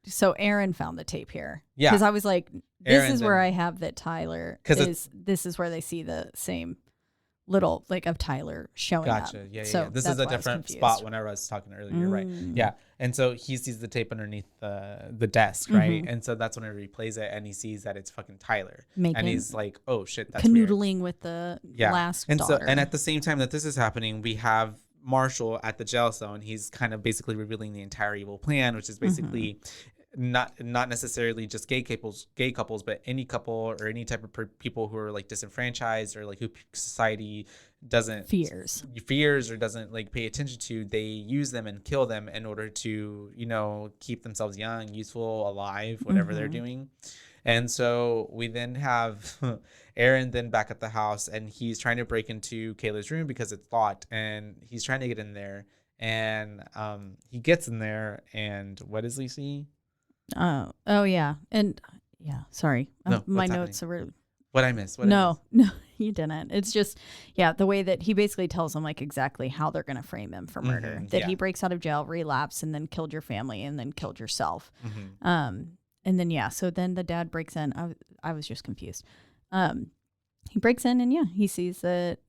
So Aaron found the tape here. Yeah. Because I was like, this is where I have that Tyler is... This is where they see the same... little like of Tyler showing up. Gotcha. Yeah. So this is a different spot whenever I was talking earlier. You're right. Yeah. And so he sees the tape underneath the desk, right? And so that's whenever he plays it and he sees that it's fucking Tyler. And he's like, oh shit, that's canoodling weird. With the last and daughter. So and at the same time that this is happening, we have Marshall at the jail cell, and he's kind of basically revealing the entire evil plan, which is basically not necessarily just gay couples, but any couple or any type of people who are like disenfranchised or like who society doesn't fears or doesn't like pay attention to. They use them and kill them in order to, you know, keep themselves young, useful, alive, whatever they're doing. And so we then have Aaron then back at the house, and he's trying to break into Kayla's room because it's locked, and he's trying to get in there, and he gets in there, and what does he see? Oh yeah. And yeah, sorry. No, my notes are what I missed. No, you didn't. It's just, the way that he basically tells them like exactly how they're going to frame him for murder, that he breaks out of jail, relapsed, and then killed your family and then killed yourself. And then, so then the dad breaks in. I was just confused. He breaks in and he sees that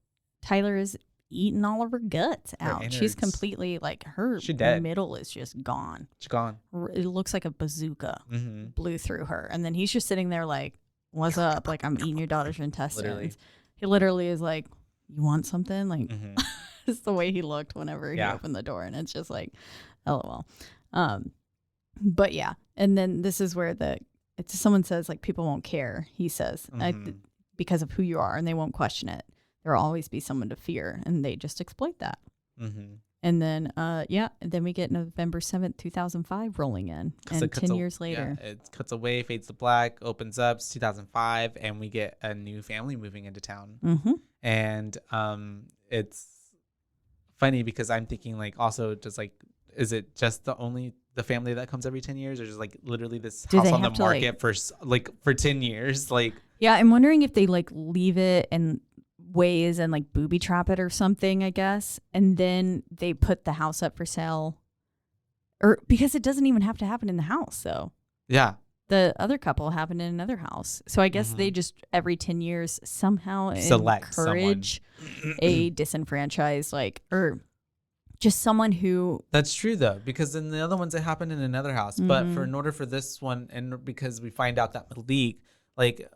Tyler is eating all of her guts out. She's completely like her middle is just gone. She's gone. It looks like a bazooka blew through her. And then he's just sitting there like, what's up? Like, I'm eating your daughter's intestines. He literally is like, you want something? Like, it's the way he looked whenever he opened the door. And it's just like, LOL. But yeah. And then this is where someone says like, people won't care. He says, because of who you are, and they won't question it. There will always be someone to fear, and they just exploit that. And then, then we get November 7th, 2005 rolling in, and 10 years later. Yeah, it cuts away, fades to black, opens up, it's 2005, and we get a new family moving into town. And it's funny because I'm thinking like, also just like, is it just the family that comes every 10 years, or just like literally this house on the market for 10 years? Like, yeah, I'm wondering if they like leave it and ways and like booby trap it or something, I guess, and then they put the house up for sale, or because it doesn't even have to happen in the house. So the other couple happened in another house, so I guess they just every 10 years somehow encourage a disenfranchised or just someone who... That's true though, because in the other ones it happened in another house, but in order for this one, and because we find out that Malik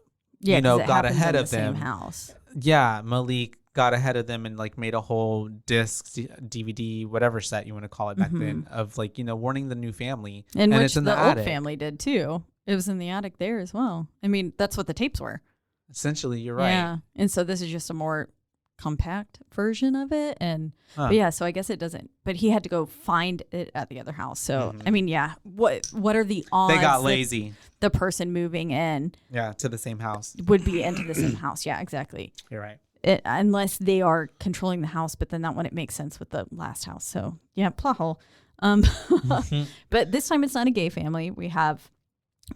got ahead of them. Same house. Yeah, Malik got ahead of them and like made a whole disc, DVD, whatever set you want to call it back then, of like, warning the new family. And which it's in the old family did too. It was in the attic there as well. I mean, that's what the tapes were. Essentially, you're right. Yeah, and so this is just a more compact version of it, and but so I guess it doesn't, but he had to go find it at the other house. So I mean, what are the odds they got lazy, the person moving in to the same house would be into the same house? Yeah, exactly. You're right. Unless they are controlling the house, but then that wouldn't make sense with the last house. So plot hole. But this time it's not a gay family. We have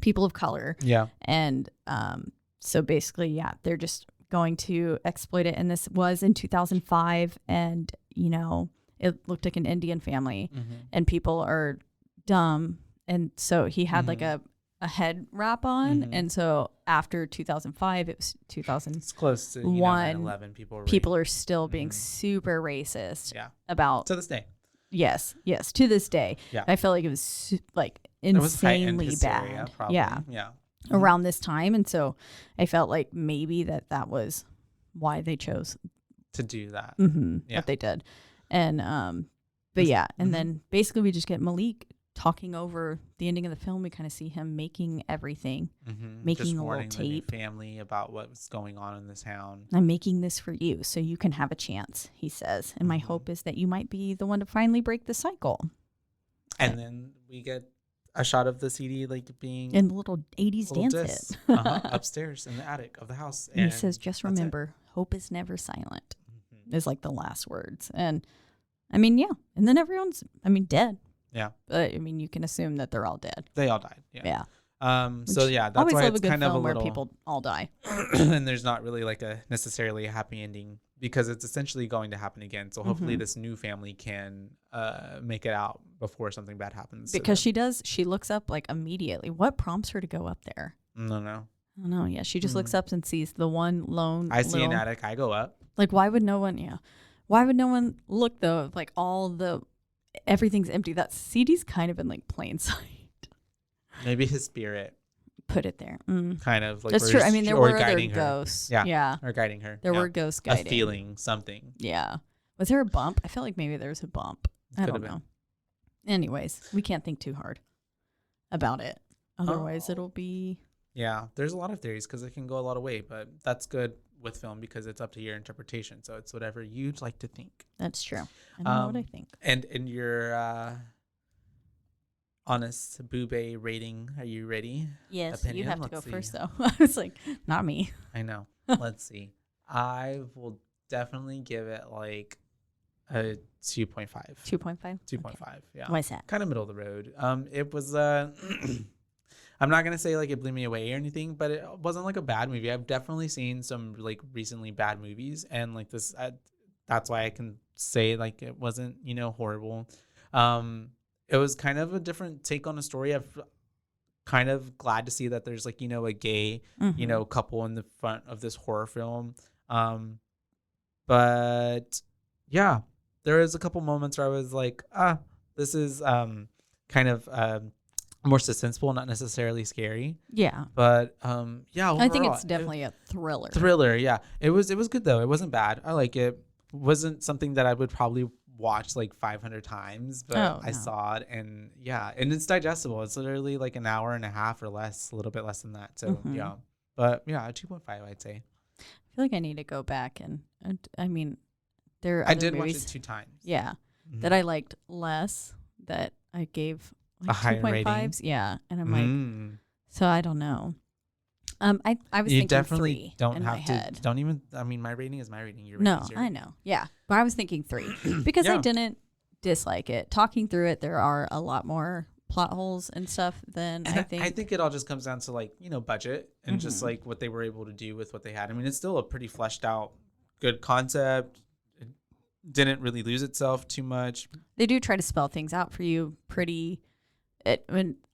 people of color. And so basically they're just going to exploit it, and this was in 2005, and it looked like an Indian family, and people are dumb, and so he had like a head wrap on, and so after 2005 it was 2001. It's close to 9/11. People are still being super racist about to this day. Yes, to this day. I felt like it was like insanely bad. Around this time, and so I felt like maybe that was why they chose to do that. That they did. And but yeah, and then basically we just get Malik talking over the ending of the film. We kind of see him making everything, making just a little tape. The family about what's going on in this town. I'm making this for you so you can have a chance, he says. And my hope is that you might be the one to finally break the cycle. And then we get a shot of the CD like being in the little 80s dance hit upstairs in the attic of the house. And he says, just remember, hope is never silent, is like the last words. And I mean, yeah. And then everyone's, dead. Yeah. But you can assume that they're all dead. They all died. Yeah. So yeah, that's always why love it's a good kind of a film little where people all die. And there's not really like necessarily a happy ending because it's essentially going to happen again. So hopefully this new family can make it out before something bad happens. Because she looks up like immediately. What prompts her to go up there? No. I don't know. Yeah, she just looks up and sees the one lone. I see an attic. I go up. Like, why would no one? Yeah, why would no one look though? Like everything's empty. That CD's kind of in like plain sight. Maybe his spirit put it there. Kind of like that's true. There were other ghosts. Yeah, or guiding her. There were ghosts guiding. A feeling, something. Yeah. Was there a bump? I feel like maybe there was a bump. I don't know. Anyways, we can't think too hard about it. Otherwise, it'll be. Yeah, there's a lot of theories because it can go a lot of way, but that's good with film because it's up to your interpretation. So it's whatever you'd like to think. That's true. I know what I think. And in your honest Boobay rating, are you ready? Yes, you have to go first, though. I was like, not me. I know. Let's see. I will definitely give it like a 2.5. 2.5? 2.5, yeah. Why is that? Kind of middle of the road. It was I'm not going to say like it blew me away or anything, but it wasn't like a bad movie. I've definitely seen some like recently bad movies, and like this, that's why I can say like it wasn't, horrible. It was kind of a different take on a story. I've kind of glad to see that there's like, a gay, couple in the front of this horror film. But yeah, there is a couple moments where I was like, this is kind of more suspenseful, not necessarily scary. Yeah. But overall, I think it's definitely a thriller. Thriller, yeah. It was good though. It wasn't bad. I like it. Wasn't something that I would probably watch like 500 times, but I saw it and it's digestible. It's literally like an hour and a half or less, a little bit less than that. So yeah. But yeah, a 2.5 I'd say. I feel like I need to go back and there are I did movies, watch it 2 times. Yeah. That I liked less that I gave like a higher 2.5s. Yeah. And I'm like, so I don't know. I was you thinking definitely 3 don't in have my to head. don't even my rating is my rating. Your rating is your I rating. know. Yeah. But I was thinking 3 because I didn't dislike it. Talking through it, there are a lot more plot holes and stuff than I think. I think it all just comes down to like, budget and just like what they were able to do with what they had. I mean, it's still a pretty fleshed out, good concept. It didn't really lose itself too much. They do try to spell things out for you pretty.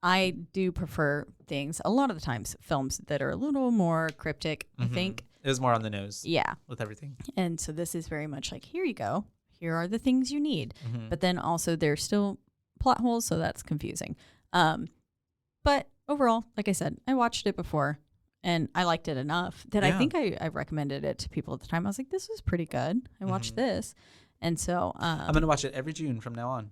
I do prefer things a lot of the times, films that are a little more cryptic, I think. It was more on the nose. Yeah. With everything. And so this is very much like, here you go. Here are the things you need. But then also there's still plot holes, so that's confusing. But overall, like I said, I watched it before and I liked it enough that I think I recommended it to people at the time. I was like, this was pretty good. I watched this. And so I'm going to watch it every June from now on.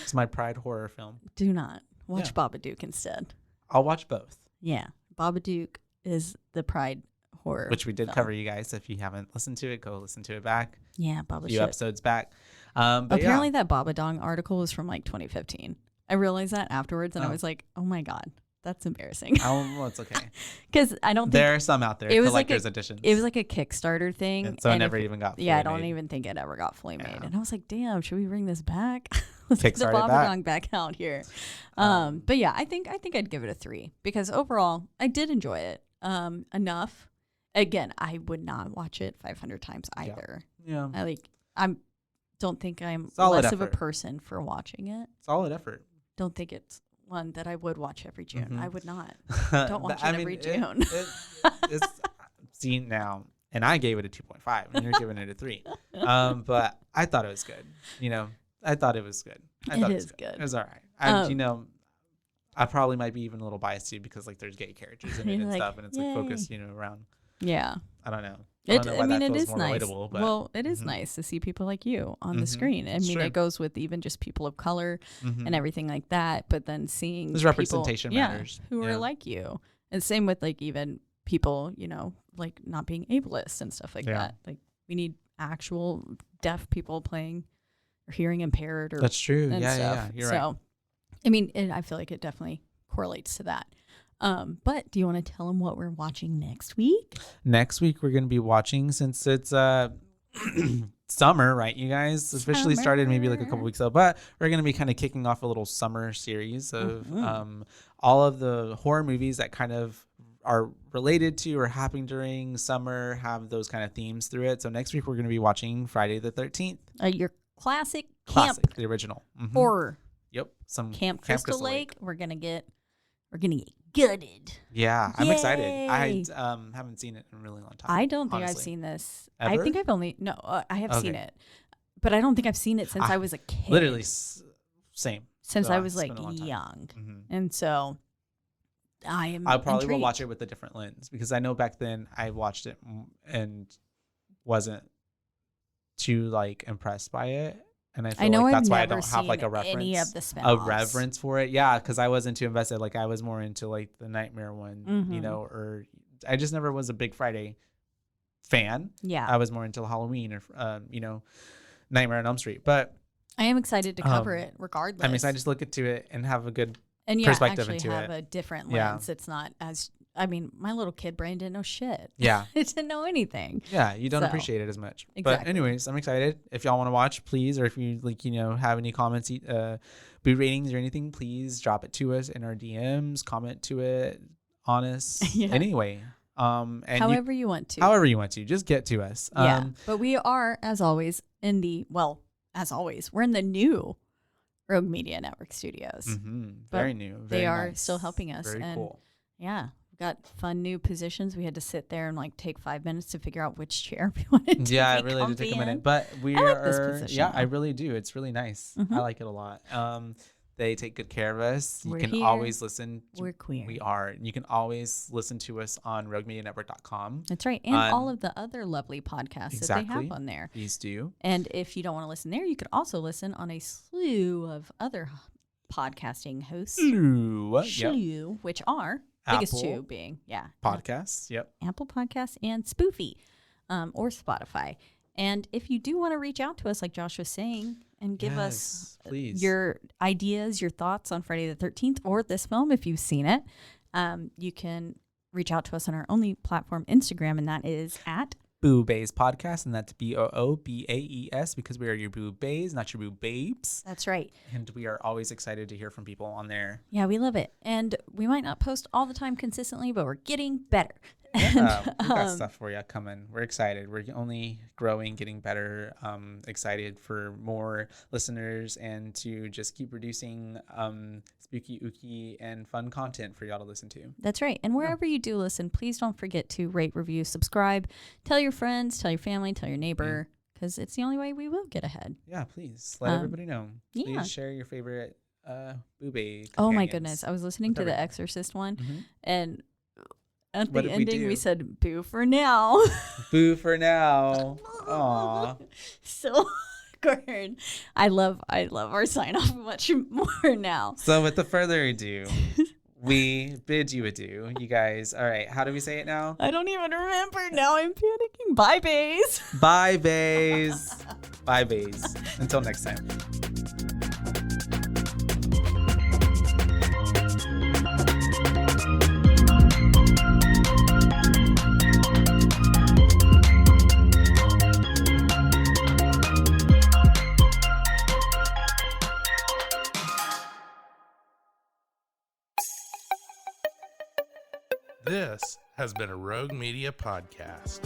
It's my pride horror film. Do not watch Babadook instead. I'll watch both. Yeah. Babadook is the pride horror. Which we did cover, you guys. If you haven't listened to it, go listen to it back. Yeah, Baba a few episodes back. But apparently that Babadong article was from like 2015. I realized that afterwards and I was like, oh my God, that's embarrassing. Well, it's okay. Because I don't think there are some out there, it was collector's like editions. It was like a Kickstarter thing. And so it never even got fully I don't made. even think it ever got fully made. And I was like, damn, should we bring this back? Let's get the Kickstarter Babadong back out here. But yeah, I think I'd give it a 3 because overall I did enjoy it enough. Again, I would not watch it 500 times either. Yeah. I don't think I'm Solid less of a effort. person for watching it. Solid effort. Don't think it's one that I would watch every June. I would not. Don't Don't watch it every June. It's seen now, and I gave it a 2.5, and you're giving it a 3. But I thought it was good. I thought it was good. I thought it was good. It was all right. I probably might be even a little biased too because like there's gay characters in it and stuff, and it's like focused, around. Yeah. I don't know. It is nice. Well, it is nice to see people like you on the screen. I mean, it goes with even just people of color and everything like that. But then seeing there's representation matters. Who are like you, and same with like even people, like not being ableist and stuff like that. Like we need actual deaf people playing or hearing impaired. That's true. Yeah. You're right. I mean, I feel like it definitely correlates to that. But do you want to tell them what we're watching next week? Next week, we're going to be watching, since it's summer, right, you guys? Officially started maybe like a couple weeks ago, but we're going to be kind of kicking off a little summer series of all of the horror movies that kind of are related to or happening during summer, have those kind of themes through it. So next week, we're going to be watching Friday the 13th. Your classic, the original. Horror. Yep. Some Camp Crystal Lake. We're going to get gutted. Yeah, I'm excited. I haven't seen it in a really long time. I don't think I've seen this. Ever? I think I've I have seen it, but I don't think I've seen it since I was a kid. Literally, same. Since I was like young, and so I probably will watch it with a different lens, because I know back then I watched it and wasn't too like impressed by it. And I feel like that's why I don't have like a reverence for it. Yeah, because I wasn't too invested. Like I was more into like the Nightmare one, or I just never was a big Friday fan. Yeah, I was more into Halloween or Nightmare on Elm Street. But I am excited to cover it regardless. I'm excited to look into it and have a good perspective into it. And have a different lens. It's not as. I mean, my little kid brain didn't know shit. Yeah. It didn't know anything. Yeah, you don't appreciate it as much. Exactly. But anyways, I'm excited. If y'all want to watch, please, or if you have any comments, boot ratings or anything, please drop it to us in our DMs, comment to it on us. Anyway. And however you want to. Just get to us. But we are, as always, we're in the new Rogue Media Network studios. Very new. Very they are nice. Still helping us. Very cool. Yeah. Got fun new positions. We had to sit there and like take 5 minutes to figure out which chair we wanted to it really did take a minute. But we like this position, I really do. It's really nice. I like it a lot. They take good care of us. We're you can here. always listen. We're queer. We are. You can always listen to us on RogueMediaNetwork.com. That's right. And all of the other lovely podcasts that they have on there. Please do. And if you don't want to listen there, you could also listen on a slew of other podcasting hosts. Which are biggest two being podcasts. Apple Podcasts and Spoofy, or Spotify. And if you do want to reach out to us, like Josh was saying, and give us your ideas, your thoughts on Friday the 13th or this film, if you've seen it, you can reach out to us on our only platform, Instagram, and that is at Boobays Podcast, and that's BOOBAES, because we are your boobays, not your boo babes. That's right. And we are always excited to hear from people on there. Yeah, we love it. And we might not post all the time consistently, but we're getting better. Yeah, we've got stuff for you coming. We're excited. We're only growing, getting better. Excited for more listeners and to just keep producing spooky, ooky, and fun content for y'all to listen to. That's right. And wherever you do listen, please don't forget to rate, review, subscribe. Tell your friends, tell your family, tell your neighbor, because it's the only way we will get ahead. Yeah, please let everybody know. Please share your favorite boobay. Oh my goodness. I was listening to the Exorcist one, and at the ending, we said, boo for now. Boo for now. Aw. So awkward. I love our sign off much more now. So with the further ado, we bid you adieu, you guys. All right. How do we say it now? I don't even remember. Now I'm panicking. Bye, bays. Bye, bays. Bye, bays. Until next time. This has been a Rogue Media podcast.